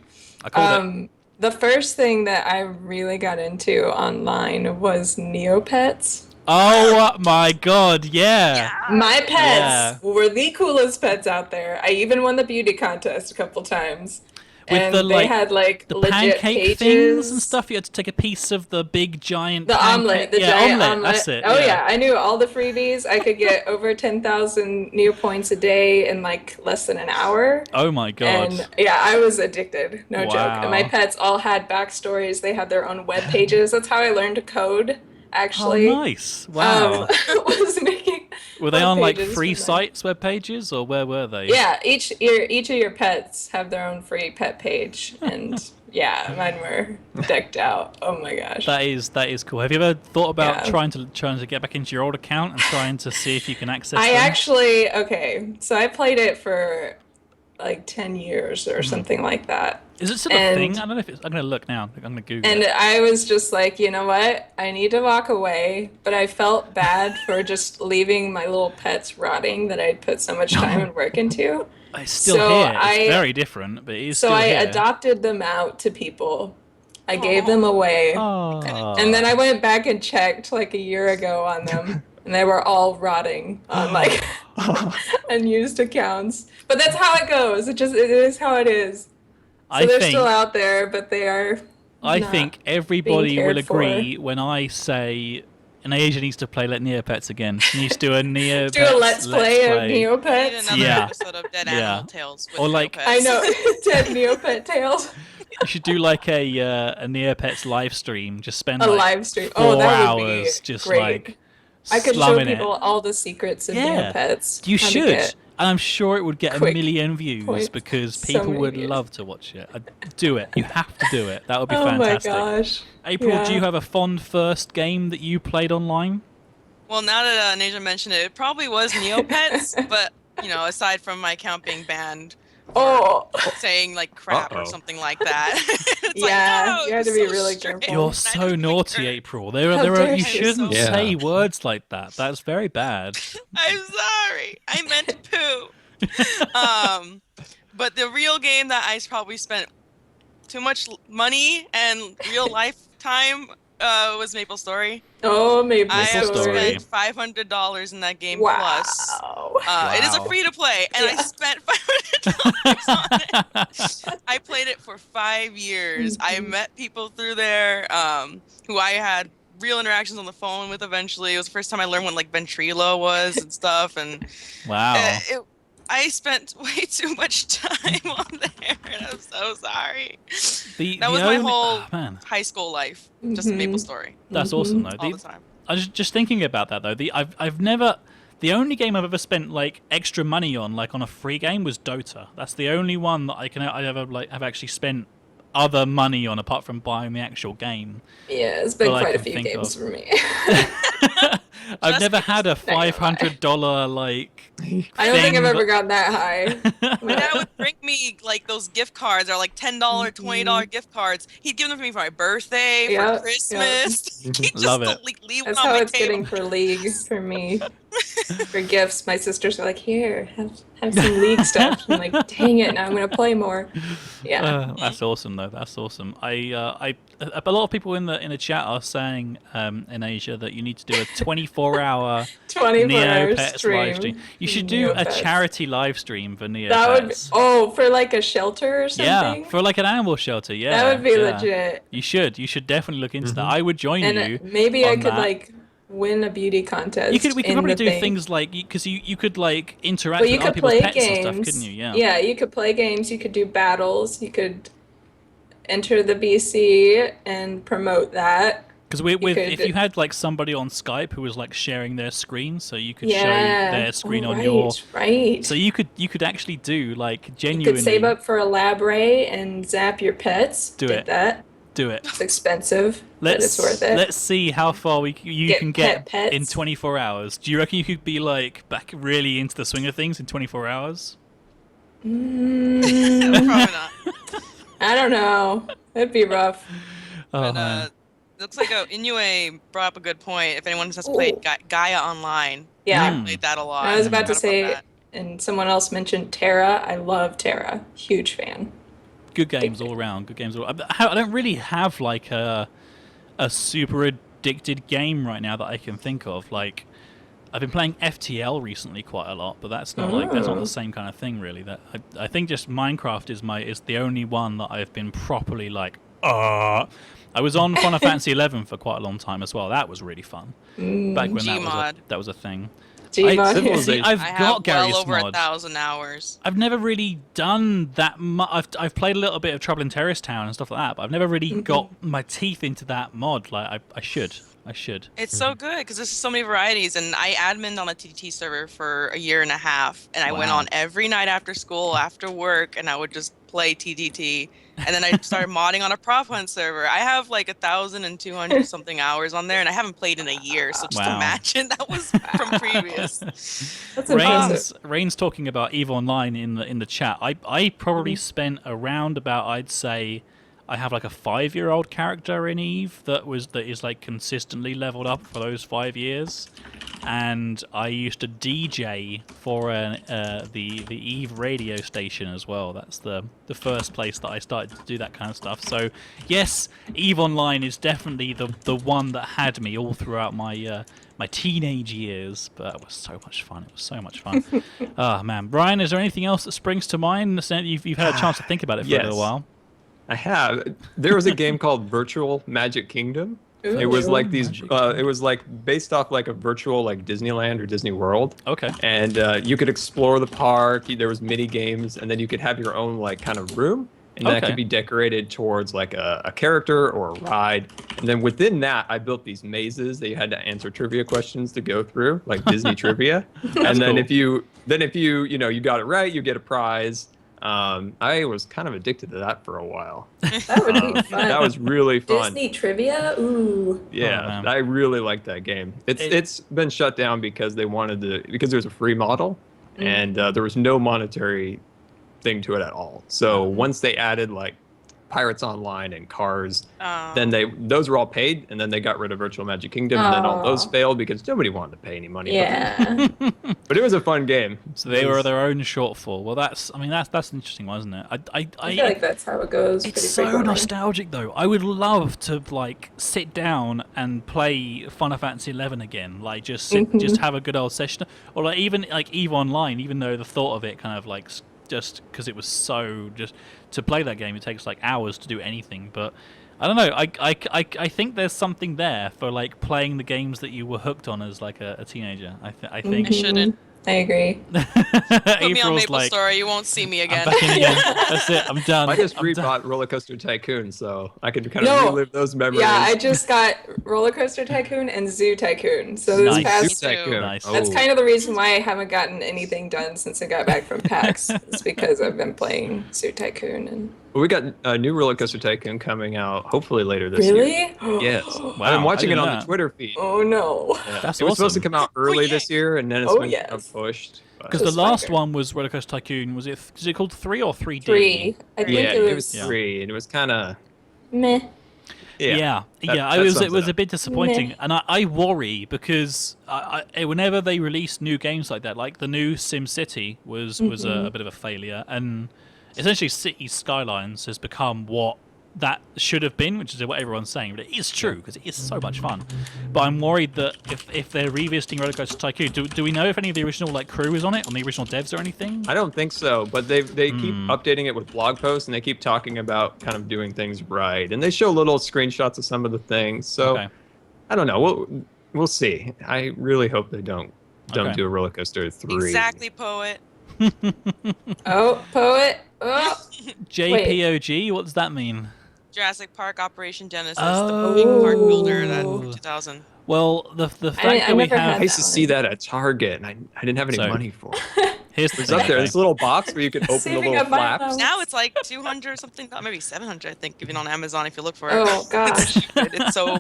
I called it. The first thing that I really got into online was Neopets. Oh my god, yeah. My pets Yeah. were the coolest pets out there. I even won the beauty contest a couple times. With and the, they like, had like The legit pancake pages. things and stuff. You had to take a piece of the big giant The pancake. omelet, the yeah, giant omelet. That's it. Oh yeah, I knew all the freebies. I could get over 10,000 Neo points a day in like less than an hour. Oh my god. And yeah, I was addicted. No joke. And my Wow. pets all had backstories. They had their own web pages. That's how I learned to code. Actually, Oh, nice. Wow. was making. Were they web on like pages free for them. sites, web pages, or where were they? Yeah, each of your pets have their own free pet page, and Yeah, mine were decked out. Oh my gosh. That is cool. Have you ever thought about Yeah. trying to get back into your old account and trying to see if you can access I them? actually, okay, so I played it for like 10 years or something like that. Is it still a thing? I don't know if it's. I'm gonna look now. I'm gonna Google And it. I was just like, you know what? I need to walk away, but I felt bad for just leaving my little pets rotting that I'd put so much time and work into. It's still So here. It's very different, but it is So still I here. adopted them out to people. I gave them away. Oh. And then I went back and checked like a year ago on them, and they were all rotting on like unused accounts. But that's how it goes. It is how it is. So they're still out there, but they are. I think everybody will cared for. agree when I say Eneija needs to play Let Neopets again. She needs to do a Neopets. Do a let's play of We need Neopets. another Yeah. episode of Dead Yeah. Animal Tales with Or like- Neopets. I know. Dead Neopet Tales. You should do like a Neopets live stream. Just spend A like live stream. 4 Oh, that would hours be just great. like I could show slumming people it. all the secrets of Yeah. Neopets. You How to should. get- And I'm sure it would get a quick million views points. because So people many would views. love to watch it. Do it. You have to do it. That would be Oh fantastic. my gosh. April, Yeah. do you have a fond first game that you played online? Well, now that Neja mentioned it, it probably was Neopets, but, you know, aside from my account being banned, Oh. saying like crap or Uh-oh. something like that. It's Yeah, like, no, you have to you're be so really strict. careful. You're And I so just, like, naughty, turned- April. How dare You you. shouldn't Yeah. say words like that. That's very bad. I'm sorry. I meant poo. But the real game that I probably spent too much money and real life time was Maple Story. Oh, Maple I have Story. spent $500 in that game Wow. plus. It is a Wow. free to play, and I Yeah. spent $500 on it. I played it for 5 years. I Mhm. met people through there who I had real interactions on the phone with eventually. It was the first time I learned what like Ventrilo was and stuff, and Wow. I spent way too much time on there, and I'm so sorry. The That was my only- whole oh, man, high school life, just Mhm. Maple Story that's Mhm. awesome though. all the time. I was just thinking about that though. I've never. The only game I've ever spent like extra money on, like on a free game, was Dota. That's the only one that I ever like have actually spent other money on apart from buying the actual game. Yeah, it's been All I quite a can few think games of. for me. I've Just never had a not gonna lie. $500 like. I don't think I've thing, ever but- gotten that high. My dad would bring me like those gift cards, or like $10, $20 gift cards. He'd give them to me for my birthday, Yeah, for Christmas. He'd just Love it. leave That's them on how my it's table. getting for League for me. For gifts, my sisters are like, "Here, have some League stuff." I'm like, "Dang it! Now I'm gonna play more." Yeah. That's awesome though. That's awesome. A lot of people in the chat are saying in Asia that you need to do a 24-hour 24-hour Neopets stream. live stream. You should do a Neopets. charity live stream for Neopets. That would be, for like a shelter or something. yeah, for like an animal shelter. Yeah, that would be yeah. legit. You should definitely look into that. I would join And you. maybe I on could that. like win a beauty contest. We could in probably the do thing. things like because you could like interact Well, you with other could people's play pets games. and stuff, couldn't you? Yeah. Yeah, you could play games. You could do battles. You could enter the BC and promote that. Because if you had like somebody on Skype who was like sharing their screen, so you could show their screen on your. Right. So you could actually do like You genuinely could save up for a lab ray and zap your pets. Do Did it. that. do it. It's expensive, but it's worth it. Let's see how far you Get can get pets. in 24 hours. Do you reckon you could be like back really into the swing of things in 24 hours? Mm, Probably not. I don't know. It'd be rough. Oh, But man. looks like Inoue brought up a good point. If anyone has played Ooh. Gaia Online, Yeah. Mm. played that a lot. I was about to Forgot about say, that. and someone else mentioned Terra. I love Terra. Huge fan. Good games all around. Good games all. I don't really have like a super addicted game right now that I can think of. Like, I've been playing FTL recently quite a lot, but that's not Oh. the same kind of thing really. That I think just Minecraft is the only one that I've been properly like. I was on Final Fantasy 11 for quite a long time as well. That was really fun. Back when Gmod. that was a thing. Gmod. See, I've I got have Gary's well over mod. 1,000 hours. I've never really done that much. I've played a little bit of Trouble in Terrorist Town and stuff like that, but I've never really got my teeth into that mod. Like I should. It's so good because there's so many varieties, and I adminned on the TTT server for a year and a half, and I went Wow. on every night after school, after work, and I would just play TGT. And then I started modding on a prop hunt server. I have like 1,200 something hours on there, and I haven't played in a year. So just imagine that was from previous. That's impressive. Rain's talking about EVE Online in the chat. I probably spent around about, I'd say, I have like a 5-year-old character in EVE that is like consistently leveled up for those 5 years, and I used to DJ for the EVE radio station as well. That's the first place that I started to do that kind of stuff. So yes, EVE Online is definitely the one that had me all throughout my my teenage years, but it was so much fun. It was so much fun. Oh man, Brian, is there anything else that springs to mind? You've had a chance to think about it for a little while. I have. There was a game called Virtual Magic Kingdom. Ooh. It was like these. It was like based off like a virtual like Disneyland or Disney World. Okay. And you could explore the park. There was mini games, and then you could have your own like kind of room, and that could be decorated towards like a character or a ride. And then within that, I built these mazes that you had to answer trivia questions to go through, like Disney trivia. And then cool. if you got it right, you get a prize. I was kind of addicted to that for a while. That would be fun. That was really fun. Disney trivia? Ooh. Yeah, I really liked that game. It's been shut down because they wanted because there was a free model, and there was no monetary thing to it at all. So once they added like Pirates Online and Cars, then those were all paid, and then they got rid of Virtual Magic Kingdom, and then all those failed because nobody wanted to pay any money. Yeah. But it was a fun game. So they were their own shortfall. Well, that's an interesting one, isn't it? I feel like that's how it goes. It's so nostalgic, though. I would love to like sit down and play Final Fantasy 11 again, like just have a good old session, or like even like EVE Online. Even though the thought of it kind of like just because it was so just to play that game, it takes like hours to do anything. But I don't know. I think there's something there for like playing the games that you were hooked on as like a teenager. I think I shouldn't. I agree. Put me on Maple Story, you won't see me again. I'm back in again. That's it. I'm done. I just rebought Roller Coaster Tycoon, so I could kind of relive those memories. Yeah, I just got Roller Coaster Tycoon and Zoo Tycoon. So this past, Nice. That's kind of the reason why I haven't gotten anything done since I got back from PAX. It's because I've been playing Zoo Tycoon and. Well, we got a new Roller Coaster Tycoon coming out hopefully later this year. Really? Yes. Wow, I'm watching it on the Twitter feed. Oh no. Yeah. That's it was supposed to awesome. come out early this year, and then it's been pushed. Because the last one was Roller Coaster Tycoon. Was it called 3 or 3D? 3. I think it was 3, and it was kind of meh. Yeah. It was a bit disappointing, and I worry because whenever they release new games like that, like the new SimCity was a bit of a failure, and essentially Cities Skylines has become what that should have been, which is what everyone's saying, but it is true because it is so much fun. But I'm worried that if they're revisiting Roller Coaster Tycoon, do we know if any of the original like crew is on it, on the original devs or anything? I don't think so, but they keep updating it with blog posts, and they keep talking about kind of doing things right, and they show little screenshots of some of the things. So I don't know. We'll see. I really hope they don't do a Roller Coaster 3. Exactly, Poet. Oh, Poet. Oh. JPOG. What does that mean? Jurassic Park Operation Genesis, the big park builder that 2000. Well, the fact that we have... I used to see that at Target, and I didn't have any money for it. Here's the It's up there, this little box where you can open the little flaps. Now it's like 200 or something, maybe 700, I think, even on Amazon if you look for it. Oh, gosh. It's so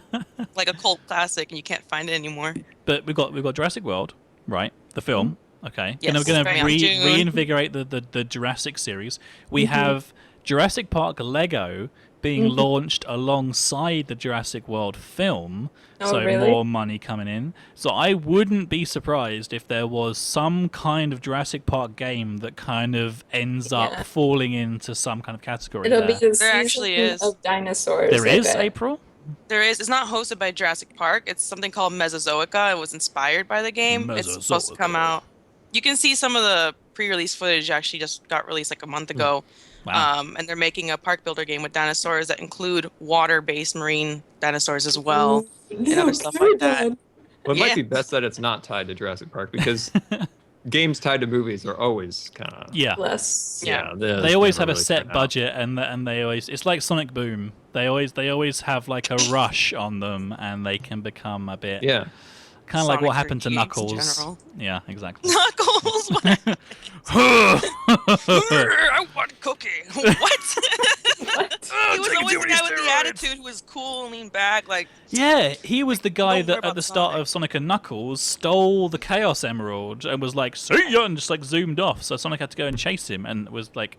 like a cult classic, and you can't find it anymore. But we've got Jurassic World, right? The film. Okay. Yes, and we're going to June. reinvigorate the Jurassic series. We have Jurassic Park Lego being launched alongside the Jurassic World film, so really? more money coming in. So I wouldn't be surprised if there was some kind of Jurassic Park game that kind of ends up falling into some kind of category. It'll be the There actually is. of dinosaurs. There is, bet. April? There is. It's not hosted by Jurassic Park. It's something called Mesozoica. It was inspired by the game. It's supposed to come out. You can see some of the pre-release footage actually just got released like a month ago. Wow. And they're making a park builder game with dinosaurs that include water-based marine dinosaurs as well, and other stuff like that. Well, it might be best that it's not tied to Jurassic Park, because games tied to movies are always kind of less. They always have a set budget, and they always, it's like Sonic Boom. They always have like a rush on them, and they can become a bit kind of like what happened to Knuckles. Yeah, exactly. Knuckles. I want Cookie. What? What? He was always the guy with the attitude who was cool and leaned back, like. Yeah, he was the guy Don't worry that at about the start Sonic. of Sonic and Knuckles stole the Chaos Emerald and was like, "See ya," and just like zoomed off. So Sonic had to go and chase him, and it was like,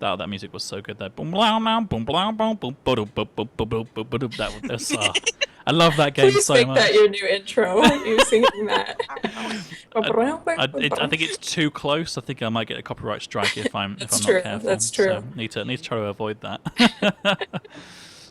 that music was so good. That boom blah blah boom blah boom boom boom boom boom boom boom boom. That was I love that game Please so make much. that your new intro. You singing that. I think it's too close. I think I might get a copyright strike if I'm That's not true, careful. that's true. So need to try to avoid that.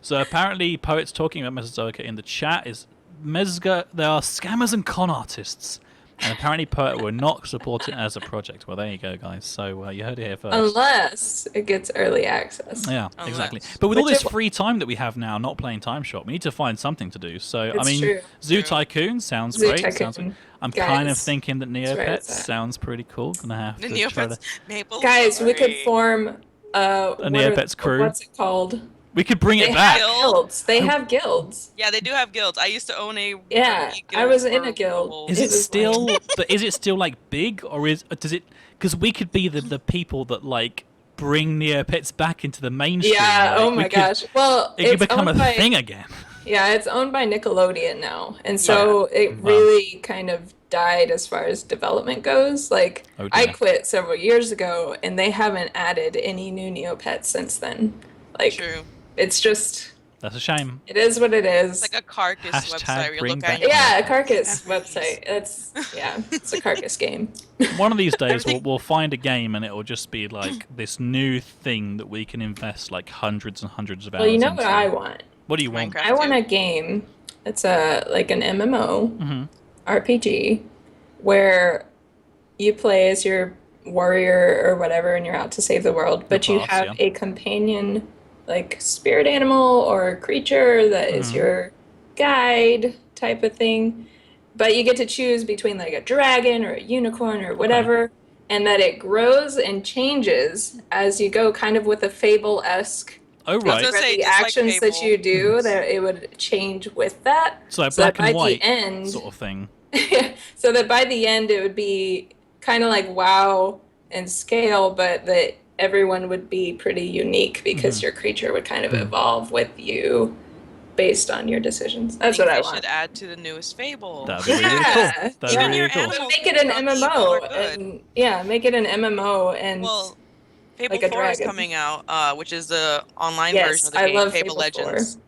So apparently, Poets talking about Mesozoica in the chat is Mezga. They are scammers and con artists, and apparently Poet will not support it as a project. Well, there you go, guys. So you heard it here first. Unless it gets early access. Yeah, Unless. exactly. But with all Which this it- free time that we have now, not playing Time Shop, we need to find something to do. So I It's mean, true. Zoo Tycoon sounds Zoo great. Tycoon. I'm kind of Guys, thinking that that's where Neopets it's at. sounds pretty cool. Gonna have The to try to. Neopets. Maple. Guys, we could Story. form Neopets crew. What's it called? We could bring They it back. have guilds. They have guilds. Yeah, they do have guilds. I used to own a. Yeah, guild I was in for a guild. wolves. Is It it was still? like- But is it still like big, or does it? Because we could be the people that like bring Neopets back into the mainstream. Yeah. like, Oh we my could- gosh. Well, It could it's become a owned by, thing again. Yeah, it's owned by Nickelodeon now, and so it Wow. really kind of died as far as development goes. Like Oh, I dear. quit several years ago, and they haven't added any new Neopets since then. Like True. it's just, That's a shame. it is what it is. It's like a carcass Hashtag website where you bring look back at your Yeah, a carcass Everything's- website. It's a carcass game. One of these days, Everything- we'll find a game and it will just be like this new thing that we can invest like hundreds and hundreds of hours Well, you know into. what I want? What do you want? Minecraft. I want a game. It's like an MMO hmm RPG where you play as your warrior or whatever, and you're out to save the world. But you class, have yeah. a companion, like spirit animal or creature that is Mhm. your guide type of thing. But you get to choose between like a dragon or a unicorn or whatever, and that it grows and changes as you go, kind of with a Fable-esque. Oh, gonna right. say, Where the just like actions that Fable. you do, that it would change with that. So like So that black and by white the end, sort of thing. so that by the end it would be kind of like WoW in scale, but that everyone would be pretty unique because your creature would kind of evolve with you based on your decisions. That's what I They want. should add to the newest Fable. That'd be really, really cool. Yeah. That'd be Even really your cool. animals Make it an from Evil MMO, are good. and yeah, make it an MMO, and Well, Fable like a 4 is dragon. coming out, which is the online yes, version of the I game, love Fable Legends. 4.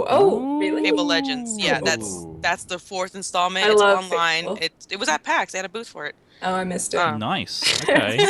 Oh, really? Fable Legends. Yeah, Ooh. that's the fourth installment. I It's love online. Fable. It was at PAX. They had a booth for it. Oh, I missed it. Nice. Okay.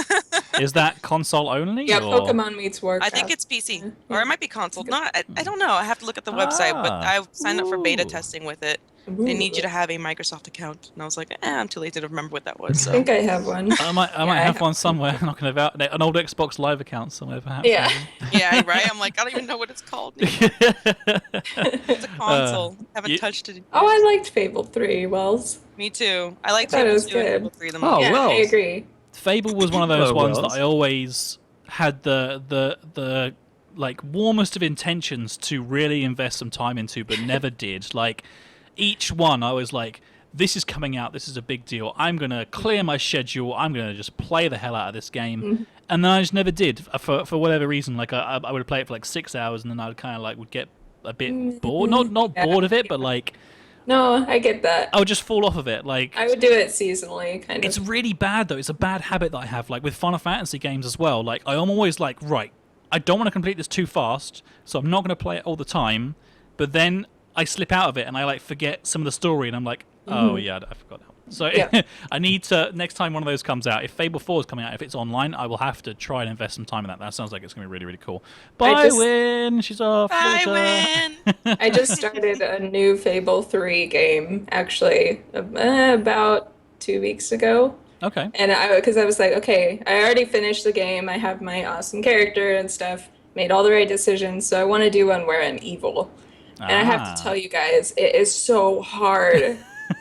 Is that console only? Yeah, or? Pokemon meets Warcraft. I think it's PC, Yeah. or it might be console. Not, I don't know. I have to look at the website, but Ah. I signed up for beta Ooh. testing with it. They need you Ooh. to have a Microsoft account, and I was like, I'm too lazy to remember what that was. I So think I have one. I might Yeah, I have have one somewhere knocking about an old Xbox Live account somewhere perhaps. Yeah. yeah, right. I'm like, I don't even know what it's called. It's a console. Haven't you- touched it. Oh, I liked Fable 3, Wells. Me too. I like I thought it Fable was 2 and good. Fable 3 the Oh, most. Yeah, well. I agree. Fable was one of those Oh, ones Wells. that I always had the like warmest of intentions to really invest some time into, but never did. Like each one, I was like, "This is coming out. This is a big deal. I'm gonna clear my schedule. I'm gonna just play the hell out of this game." Mm-hmm. And then I just never did for whatever reason. Like I would play it for like 6 hours, and then I'd kind of like would get a bit bored. Not Yeah. bored of it, but like No, I get that. I would just fall off of it. Like I would do it seasonally, kind it's of. really bad though. It's a bad habit that I have, like with Final Fantasy games as well. Like I'm always like, right, I don't want to complete this too fast, so I'm not going to play it all the time. But then I slip out of it and I like forget some of the story, and I'm like, oh yeah, I forgot that one. So Yeah. I need to, next time one of those comes out, if Fable 4 is coming out, if it's online, I will have to try and invest some time in that. That sounds like it's going to be really, really cool. Bye, just- Win! She's off. Bye, Later. Win! I just started a new Fable 3 game, actually, about 2 weeks ago. Okay. And because I was like, okay, I already finished the game. I have my awesome character and stuff, made all the right decisions. So I want to do one where I'm evil. And I have to tell you guys, it is so hard.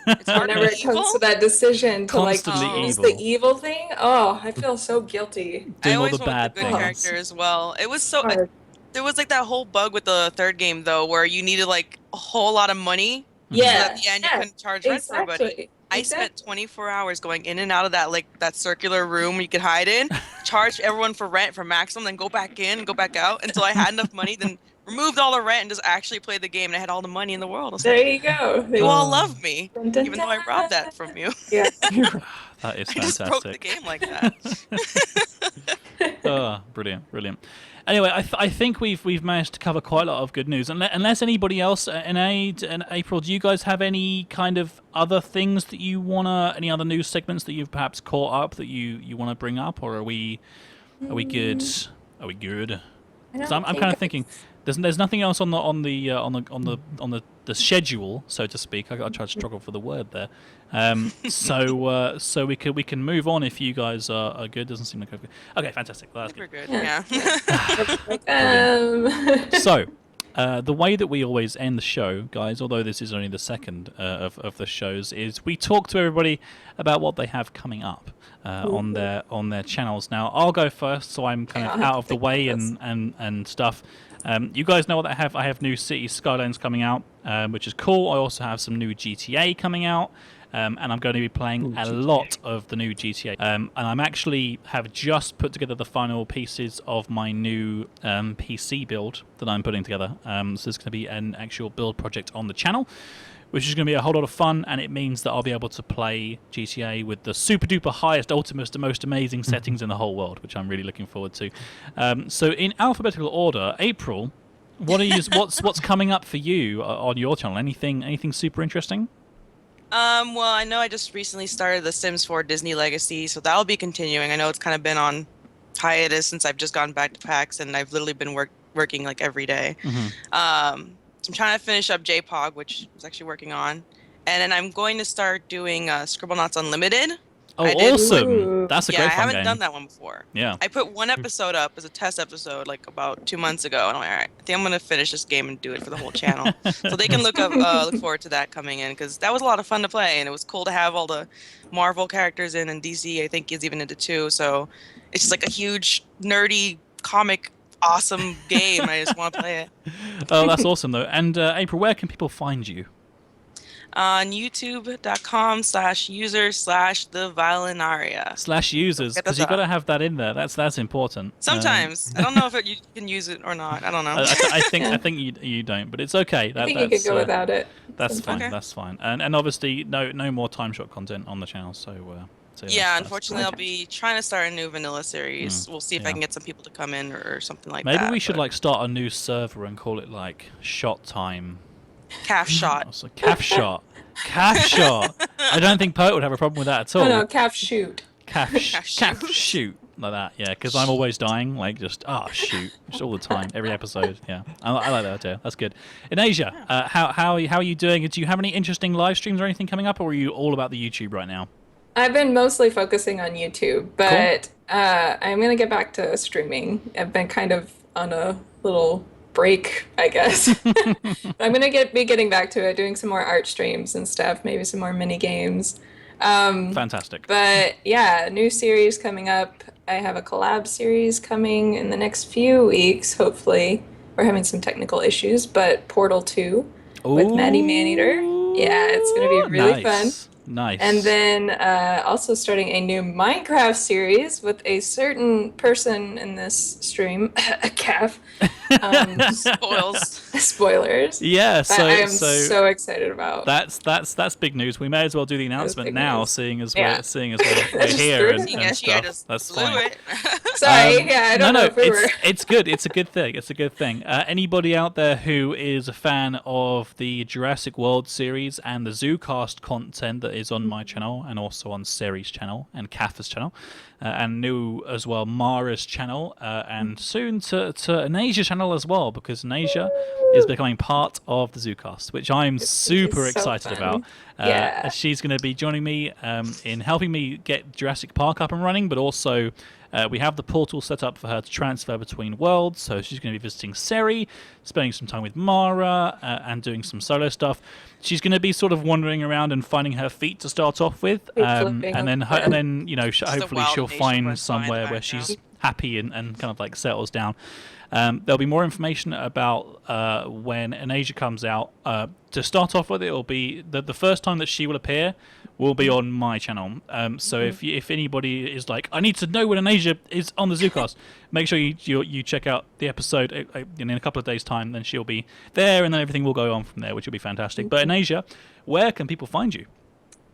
It's hard Whenever to it be comes evil. to that decision to Constantly like choose evil. the evil thing, oh, I feel so guilty. I Doing all always the went bad with the good things. character as well. It was so. Hard. There was like that whole bug with the third game though, where you needed like a whole lot of money. Yeah, So at the end, you yeah, couldn't charge rent for everybody. exactly. I spent 24 hours going in and out of that circular room you could hide in, charge everyone for rent for maximum, then go back in and go back out until I had enough money, then removed all the rent and just actually played the game, and I had all the money in the world. I was There like, you go. you all love me, Dun, dun, even though I robbed that from you. Yeah. That is I fantastic. just broke the game like that. Oh, brilliant, brilliant. Anyway, I think we've managed to cover quite a lot of good news. Unless anybody else, Eneija and April, do you guys have any kind of other things that you any other news segments that you've perhaps caught up that you want to bring up, or are we good? Are we good? Because I'm kind of thinking there's nothing else on the schedule, so to speak. I tried to struggle for the word there. So we can move on if you guys are good. Doesn't seem like okay, fantastic. Well, that's We're good. good. Yeah. So, the way that we always end the show, guys, although this is only the second of the shows, is we talk to everybody about what they have coming up on their channels. Now, I'll go first, so I'm kind of out of the way and stuff. You guys know what I have. I have new Cities Skylines coming out, which is cool. I also have some new GTA coming out. And I'm going to be playing a lot of the new GTA. And I'm actually have just put together the final pieces of my new PC build that I'm putting together. So there's going to be an actual build project on the channel, which is going to be a whole lot of fun, and it means that I'll be able to play GTA with the super duper highest, ultimate, most amazing settings in the whole world, which I'm really looking forward to. So in alphabetical order, April, what's coming up for you on your channel? Anything super interesting? Well, I know I just recently started The Sims 4 Disney Legacy, so that'll be continuing. I know it's kind of been on hiatus since I've just gone back to PAX, and I've literally been working like every day. Mm-hmm. So I'm trying to finish up JPOG, which I was actually working on, and then I'm going to start doing Scribblenauts Unlimited. Oh, awesome! That's a great fun game. I haven't done that one before. Yeah. I put one episode up as a test episode like about 2 months ago, and I'm like, all right, I think I'm gonna finish this game and do it for the whole channel, so they can look forward to that coming in, because that was a lot of fun to play, and it was cool to have all the Marvel characters in, and DC I think is even into 2, so it's just like a huge nerdy comic awesome game. I just want to play it. Oh, that's awesome though. And April, where can people find you? On youtube.com/user/TheViolinaria. /users, because you got to have that in there. That's important. Sometimes I don't know if you can use it or not. I don't know. I think you don't, but it's okay. I think you could go without it. That's fine. Okay. That's fine. And obviously no more time shot content on the channel. So yeah, unfortunately, I'll be trying to start a new vanilla series. We'll see if I can get some people to come in or something like that. Maybe we should start a new server and call it Shot Time. Calf shot. Calf shot. Calf shot. I don't think Poet would have a problem with that at all. No, calf shoot. Calf shoot. Like that, yeah, because I'm always dying, just all the time, every episode, yeah. I like that idea. That's good. Eneija, how are you doing? Do you have any interesting live streams or anything coming up, or are you all about the YouTube right now? I've been mostly focusing on YouTube, but I'm going to get back to streaming. I've been kind of on a little break, I guess. I'm going to be getting back to it, doing some more art streams and stuff, maybe some more mini games. Fantastic. But yeah, new series coming up. I have a collab series coming in the next few weeks, hopefully. We're having some technical issues, but Portal 2 with Maddie Maneater. Yeah, it's going to be really fun. Nice. And then also starting a new Minecraft series with a certain person in this stream, a calf. Spoilers. Yeah, so I am so excited about. That's big news. We may as well do the announcement now, seeing as we're here and stuff. That's fine. Sorry, I don't know if we were. It's good. It's a good thing. It's a good thing. Anybody out there who is a fan of the Jurassic World series and the ZooCast content that is on my channel and also on Seri's channel and Kaffa's channel, and new as well Mara's channel, and soon to Eneija's channel as well, because Eneija is becoming part of the ZooCast, which I'm super excited about. She's going to be joining me in helping me get Jurassic Park up and running, but also we have the portal set up for her to transfer between worlds, so she's going to be visiting Seri, spending some time with Mara, and doing some solo stuff. She's going to be sort of wandering around and finding her feet to start off with, and then hopefully she'll find somewhere where she's happy and kind of settles down. There'll be more information about when Eneija comes out. To start off with, it will be the first time that she will appear will be on my channel. So if anybody is like, I need to know when Eneija is on the ZooCast, make sure you check out the episode in a couple of days' time. Then she'll be there, and then everything will go on from there, which will be fantastic. But Eneija, where can people find you?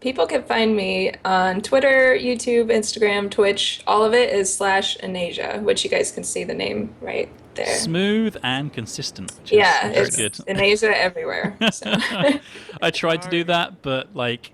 People can find me on Twitter, YouTube, Instagram, Twitch. All of it is /Eneija, which you guys can see the name right there. Smooth and consistent. Which it's good. Eneija everywhere. So. I tried to do that, but like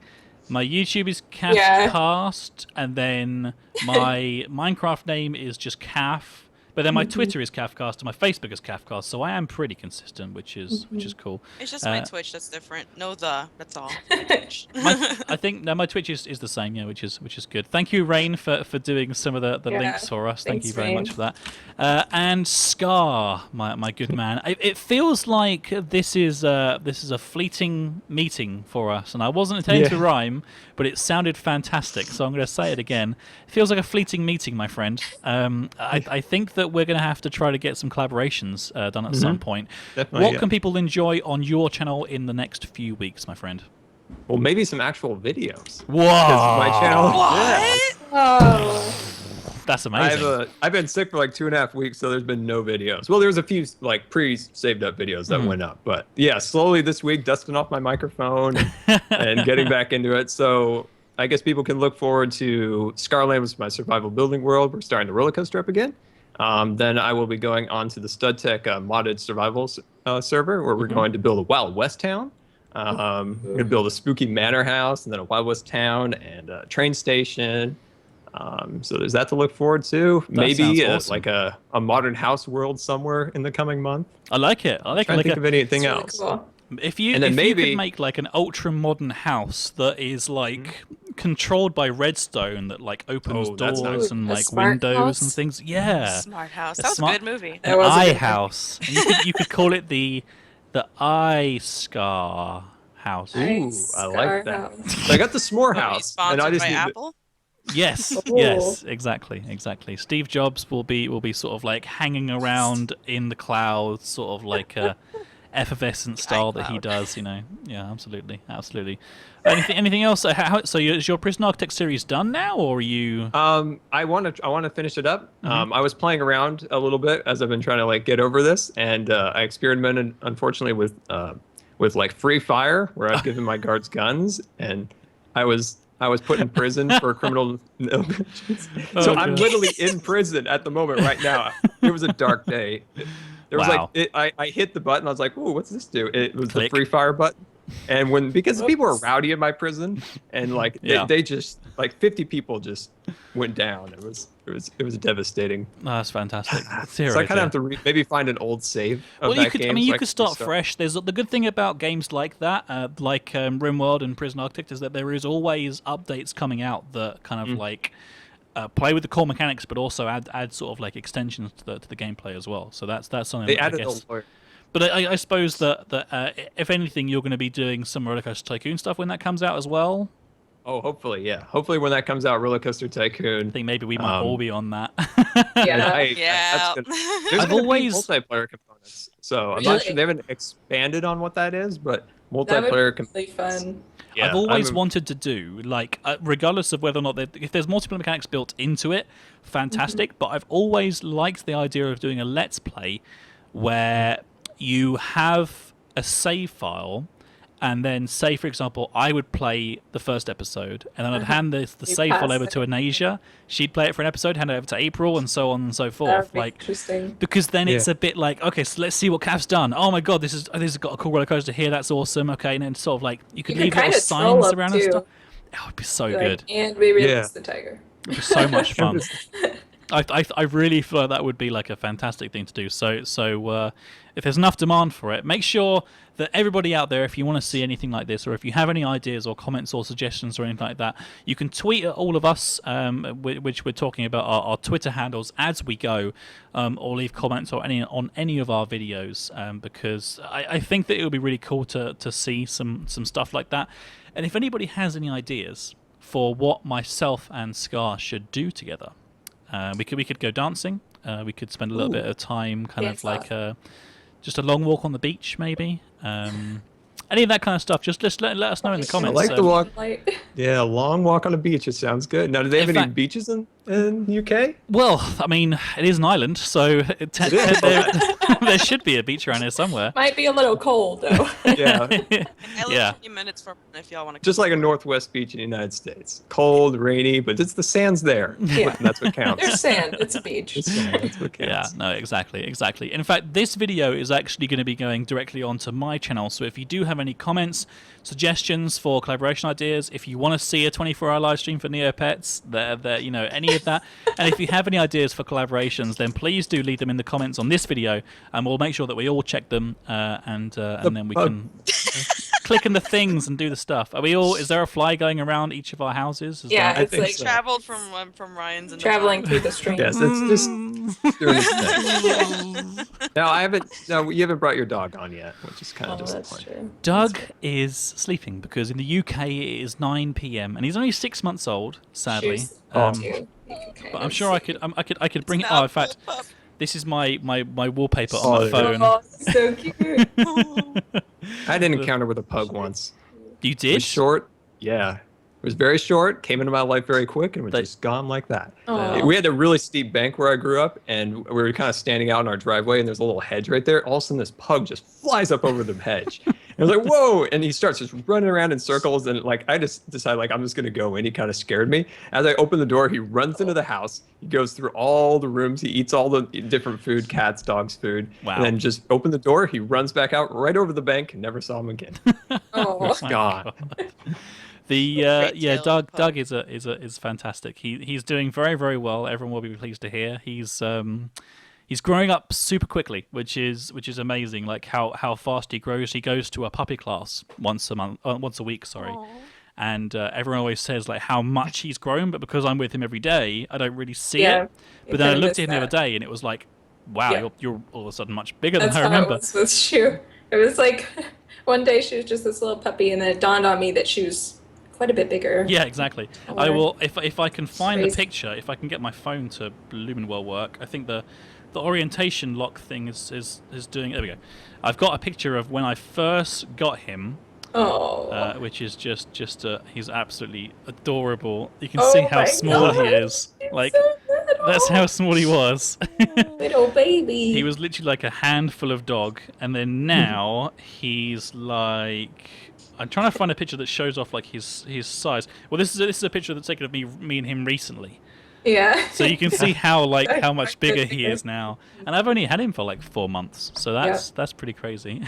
my YouTube is CaffCast, and then my Minecraft name is just Caff. But then my Twitter is CaffCast and my Facebook is CaffCast, so I am pretty consistent, which is cool. It's just my Twitch that's different. That's all. I think my Twitch is the same, which is good. Thank you, Rain, for doing some of the links for us. Thank you very much for that. And Scar, my good man. It feels like this is a fleeting meeting for us, and I wasn't intending to rhyme, but it sounded fantastic, so I'm going to say it again. It feels like a fleeting meeting, my friend. I think that we're going to have to try to get some collaborations done at some point. Definitely, what can people enjoy on your channel in the next few weeks, my friend? Well, maybe some actual videos. Whoa! My channel. What? Oh. That's amazing. I've been sick for like 2.5 weeks, so there's been no videos. Well, there's a few like pre-saved up videos that went up, but yeah, slowly this week, dusting off my microphone and getting back into it. So I guess people can look forward to Scarland, was my survival building world. We're starting the roller coaster up again. Then I will be going on to the StudTech modded survival server, where we're going to build a Wild West town. We're going to build a spooky manor house, and then a Wild West town, and a train station. So there's that to look forward to. Maybe awesome. like a modern house world somewhere in the coming month. I like it. I can't think of anything else. Cool. If you could make like an ultra modern house that is like controlled by redstone, that like opens doors and like windows and things. Smart house. That was a good movie. An eye house. You could call it the Eye Scar house. Ooh, I like that. So I got the s'more house, and I just by need Apple? Yes, yes, exactly. Steve Jobs will be sort of like hanging around in the clouds, sort of like a effervescent style that he does, Yeah, absolutely. Anything else? So is your Prison Architect series done now, or are you? I want to finish it up. I was playing around a little bit as I've been trying to like get over this, and I experimented unfortunately with like free fire, where I've given my guards guns, and I was put in prison for criminal negligence. So I'm literally in prison at the moment right now. It was a dark day. There was I hit the button. I was like, "Ooh, what's this do?" It was the free fire button. And because people are rowdy in my prison, and like they just like 50 people just went down. It was devastating. Oh, that's fantastic. So I kind of have to maybe find an old save. You could start fresh. There's the good thing about games like that, like RimWorld and Prison Architect, is that there is always updates coming out that kind of like play with the core mechanics, but also add sort of like extensions to the gameplay as well. So that's something they that added I guess. a But I suppose that if anything, you're going to be doing some Roller Coaster Tycoon stuff when that comes out as well. Oh, hopefully, yeah. Hopefully, when that comes out, Roller Coaster Tycoon. I think maybe we might all be on that. Yeah. I've always multiplayer components, so I'm not sure they haven't expanded on what that is, but multiplayer components. Really fun. Yeah, I've always wanted to do, like, regardless of whether or not if there's multiplayer mechanics built into it, fantastic. But I've always liked the idea of doing a Let's Play where you have a save file, and then say, for example, I would play the first episode, and then I'd hand the save file over to Eneija. She'd play it for an episode, hand it over to April, and so on and so forth. Like, interesting. Because then it's a bit like, okay, so let's see what Caff's done. Oh my god, this has got a cool roller coaster here. That's awesome. Okay, and then sort of like you could leave little signs around and stuff. That would be so good. And we release the tiger. It would be so much fun. I really feel like that would be like a fantastic thing to do. So if there's enough demand for it, make sure that everybody out there, if you want to see anything like this, or if you have any ideas or comments or suggestions or anything like that, you can tweet at all of us, which we're talking about our Twitter handles as we go, or leave comments on any of our videos, because I think that it would be really cool to see some stuff like that. And if anybody has any ideas for what myself and Scar should do together, we could go dancing. We could spend a little bit of time, kind of like just a long walk on the beach, maybe. any of that kind of stuff, just let us know in the I comments. like the walk. Yeah, a long walk on a beach. It sounds good. Now, do they have any beaches in UK? Well, I mean, it is an island, so there should be a beach around here somewhere. Might be a little cold though. Yeah. I live 20 minutes from if y'all want to. Just like a Northwest beach in the United States. Cold, rainy, but it's the sand's there. Yeah. That's what counts. There's sand. It's a beach. It's sand. That's what Yeah, counts. no, exactly. In fact, this video is actually going to be going directly onto my channel, so if you do have any comments, suggestions for collaboration ideas, if you want to see a 24-hour live stream for Neopets, any of that, and if you have any ideas for collaborations, then please do leave them in the comments on this video, and we'll make sure that we all check them, and then we can click on the things and do the stuff. Are we all? Is there a fly going around each of our houses? Yeah, I it's think like so. Traveled from Ryan's and traveling through the stream. Yes, it's just doing its thing. No, you haven't brought your dog on yet, which is kind of That's disappointing. true. Doug is sleeping because in the UK it is 9 p.m. and he's only 6 months old, sadly. She's Um, too. You can kind But of I'm sure I see. could bring it. Oh, in fact, this is my wallpaper on my Oh, phone. Oh, so cute. I had an encounter with a pug once. You It did? was short. Yeah. It was very short, came into my life very quick, and was They- just gone like that. Aw. We had a really steep bank where I grew up, and we were kind of standing out in our driveway, and there's a little hedge right there. All of a sudden, this pug just flies up over the hedge. And I was like, whoa! And he starts just running around in circles, and like I just decided like I'm just gonna go in. He kind of scared me. As I open the door, he runs into the house. He goes through all the rooms. He eats all the different food, cats, dogs, food. Wow. And then just open the door. He runs back out right over the bank, and never saw him again. Oh. He's gone. The Great Doug tale, is fantastic. He's doing very, very well. Everyone will be pleased to hear. He's growing up super quickly, which is amazing. Like how fast he grows. He goes to a puppy class once a week. Sorry. Aw. And everyone always says like how much he's grown, but because I'm with him every day, I don't really see Yeah, it. you But then I kinda looked at him the miss other day, and it was like, wow, Yeah. you're all of a sudden much bigger That's than I how remember. it was with Shu. It was like one day she was just this little puppy, and then it dawned on me that she was quite a bit bigger. Yeah, exactly. Or- I will if I can find the Crazy. picture, if I can get my phone to Lumenwell work. I think the orientation lock thing is doing. There we go. I've got a picture of when I first got him, Oh. which is just he's absolutely adorable. You can Oh see how my small he God. is. He's Like so little. that's how small he was. Little baby. He was literally like a handful of dog, and then now he's like. I'm trying to find a picture that shows off like his size. Well, this is a picture that's taken of me and him recently, Yeah. so you can see how how much bigger Good he figure. is now. And I've only had him for like 4 months, so that's pretty crazy.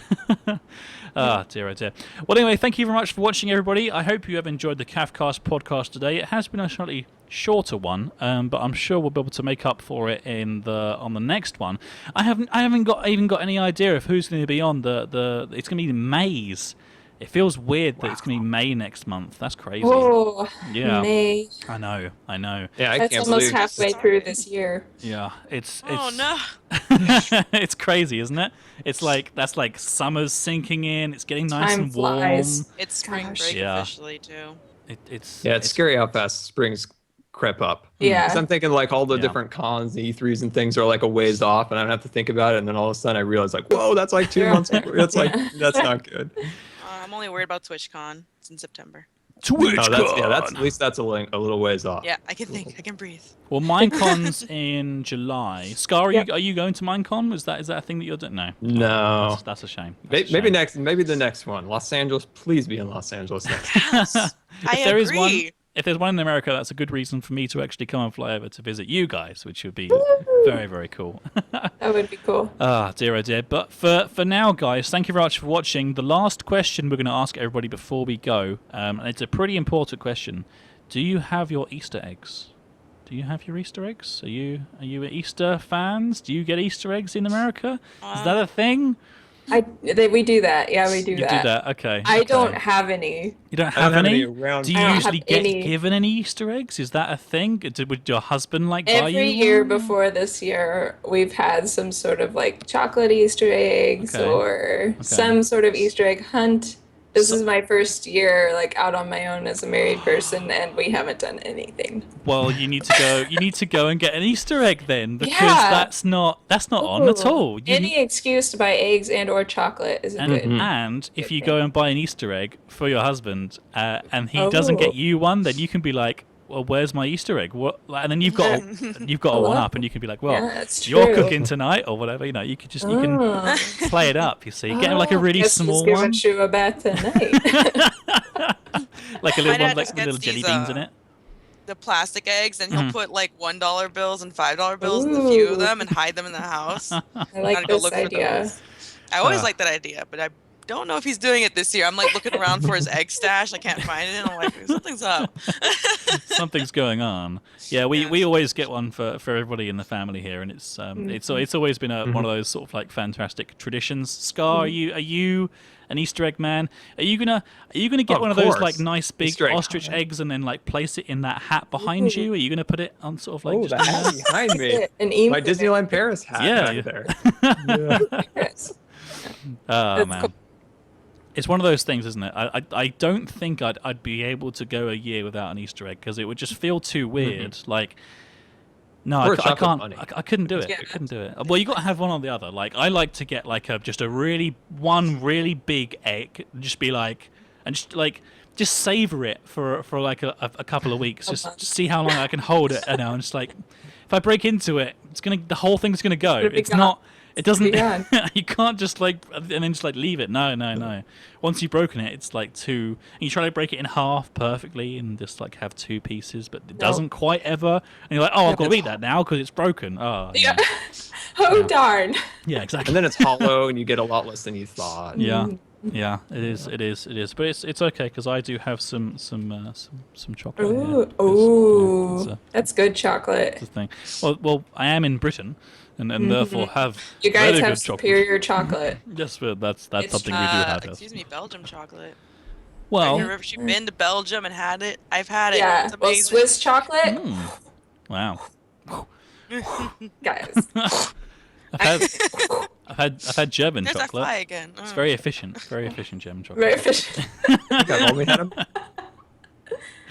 Ah, dear, oh dear. Well, anyway, thank you very much for watching, everybody. I hope you have enjoyed the CaffCast podcast today. It has been a slightly shorter one, but I'm sure we'll be able to make up for it on the next one. I haven't even got any idea of who's going to be on the. It's going to be May's. It feels weird that it's going to be May next month. That's crazy. Oh, Yeah. May. I know. Yeah, I That's can't almost believe halfway through this year. Yeah, it's Oh no! it's crazy, isn't it? It's like that's like summer's sinking in. It's getting nice Time and warm. flies. It's spring Gosh. break Yeah. officially too. It's Yeah, it's scary how fast springs creep up. Yeah. 'Cause I'm thinking like all the Yeah. different cons, the E3s and things are like a ways off, and I don't have to think about it. And then all of a sudden I realize like, whoa, that's like 2 Yeah. months. That's like Yeah. that's not good. I'm only worried about TwitchCon. It's in September. Twitch. Oh, that's at least that's a little ways off. Yeah, I can think. I can breathe. Well, Minecon's in July. Scar, are you going to Minecon? Is that a thing that you're doing? No. No. That's a shame. Maybe maybe the next one. Los Angeles, please be in Los Angeles next. Yes, I If there is agree. If there's one in America, that's a good reason for me to actually come and fly over to visit you guys, which would be very, very cool. That would be cool. Ah, dear, oh dear. But for now, guys, thank you very much for watching. The last question we're going to ask everybody before we go, and it's a pretty important question. Do you have your Easter eggs? Do you have your Easter eggs? Are you Easter fans? Do you get Easter eggs in America? Is that a thing? We do that. Yeah, we do You that. do that? Okay. I okay. don't have any. You don't I have don't have any? any around. Do you I don't usually have get any. given any Easter eggs? Is that a thing? Would your husband buy you Every year one? before this year, we've had some sort of like chocolate Easter eggs Okay. or some sort of Easter egg hunt. This is my first year like out on my own as a married person, and we haven't done anything. Well, you need to go. You need to go and get an Easter egg then, because Yeah. that's not on at all. Any excuse to buy eggs and/or chocolate is good. And if you go and buy an Easter egg for your husband, and he doesn't get you one, then you can be like, well, where's my Easter egg? What? And then you've got a one up, and you can be like, well, you're cooking tonight or whatever. You know, you can play it up. You see, get him like a really small one, giving you a bath tonight. like a little My one dad like just with little gets jelly these, beans in it. The plastic eggs, and he'll put like $1 bills and $5 bills in a few of them and hide them in the house. I like Gotta go this look idea. for those. I always like that idea, but I don't know if he's doing it this year. I'm like looking around for his egg stash. I can't find it. And I'm like, something's up. Something's going on. Yeah, we always get one for everybody in the family here, and it's always been one of those sort of like fantastic traditions. Scar, are you an Easter egg man? Are you gonna get one of those like nice big Easter egg. ostrich eggs and then like place it in that hat behind you? Are you gonna put it on sort of like Oh, just the hat behind me. My Disneyland Paris hat back there. Oh man. Cool. It's one of those things, isn't it? I don't think I'd be able to go a year without an Easter egg, because it would just feel too weird. Like, no, I can't. I couldn't do it. I couldn't do it. Well, you got to have one or the other. Like, I like to get like one really big egg, just be like, and just savor it for like a couple of weeks. Just see how long I can hold it. And I'm just like, if I break into it, the whole thing's gonna go. It's not. It doesn't. You can't just like and then just like leave it. No. Once you've broken it, it's like two. And you try to break it in half perfectly and just like have two pieces, but it doesn't quite ever. And you're like, oh, I've got to eat that now because it's broken. Oh, yeah. Oh darn. Yeah, exactly. And then it's hollow, and you get a lot less than you thought. Yeah, it is. But it's okay, because I do have some chocolate. Ooh, that's good chocolate. That's the thing. Well, I am in Britain. And therefore have you guys very have good superior chocolate. Yes, that's something we do have. Excuse me, Belgium chocolate. Well, have you ever been to Belgium and had it? I've had it. Yeah, It's amazing. Swiss chocolate. Wow. Guys, I've had German There's chocolate. that fly again. It's very efficient German chocolate. very efficient. I've only had 'em.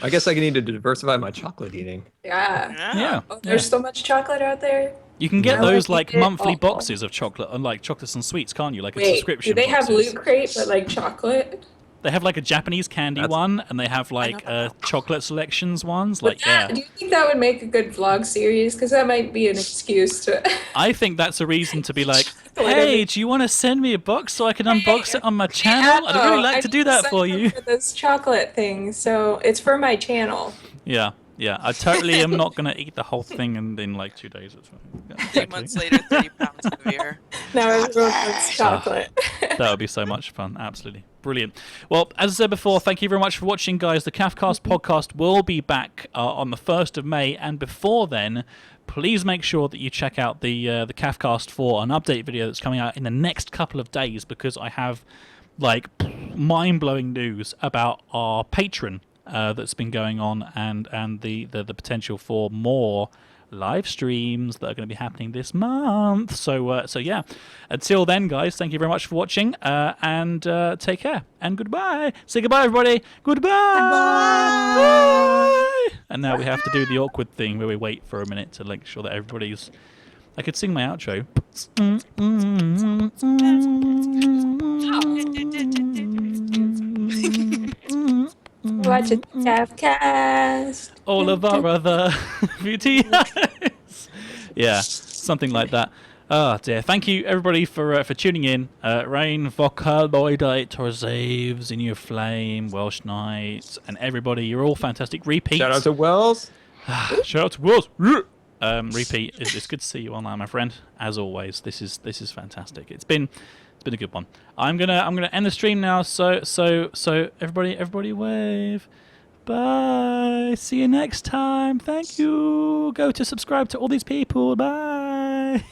I guess I need to diversify my chocolate eating. Yeah. Oh, there's so much chocolate out there. You can get those like monthly boxes of chocolate, and like chocolates and sweets, can't you? Like a subscription. Do they have boxes. Loot Crate but like chocolate? They have like a Japanese candy one, and they have like chocolate selections ones. Like, do you think that would make a good vlog series? Because that might be an excuse to. I think that's a reason to be like, hey, do you want to send me a box so I can unbox it on my channel? I'd really like to do that for you. For this chocolate thing, so it's for my channel. Yeah. I totally am not going to eat the whole thing in like 2 days. Exactly. 8 months later, 30 pounds of beer. Now everyone wants chocolate. That would be so much fun. Absolutely. Brilliant. Well, as I said before, thank you very much for watching, guys. The CaffCast podcast will be back on the 1st of May. And before then, please make sure that you check out the CaffCast 4, an update video that's coming out in the next couple of days, because I have like mind-blowing news about our Patreon that's been going on, and the potential for more live streams that are going to be happening this month. So yeah, until then, guys, thank you very much for watching, and take care and goodbye. Say goodbye, everybody. Goodbye. Bye. And now we have to do the awkward thing where we wait for a minute to make sure that everybody's. I could sing my outro. Watch it, CaffCast. All of our other VTIs. Yeah, something like that. Oh dear. Thank you everybody for tuning in. Rain, Vocaloidite, Torzaves, In Your Flame, Welsh Knight, and everybody. You're all fantastic. Repeat. Shout out to Wells. Shout out to Wells. Repeat. It's good to see you online, my friend. As always, this is fantastic. It's been a good one. I'm gonna end the stream now. So everybody wave. Bye. See you next time. Thank you. Go to subscribe to all these people. Bye.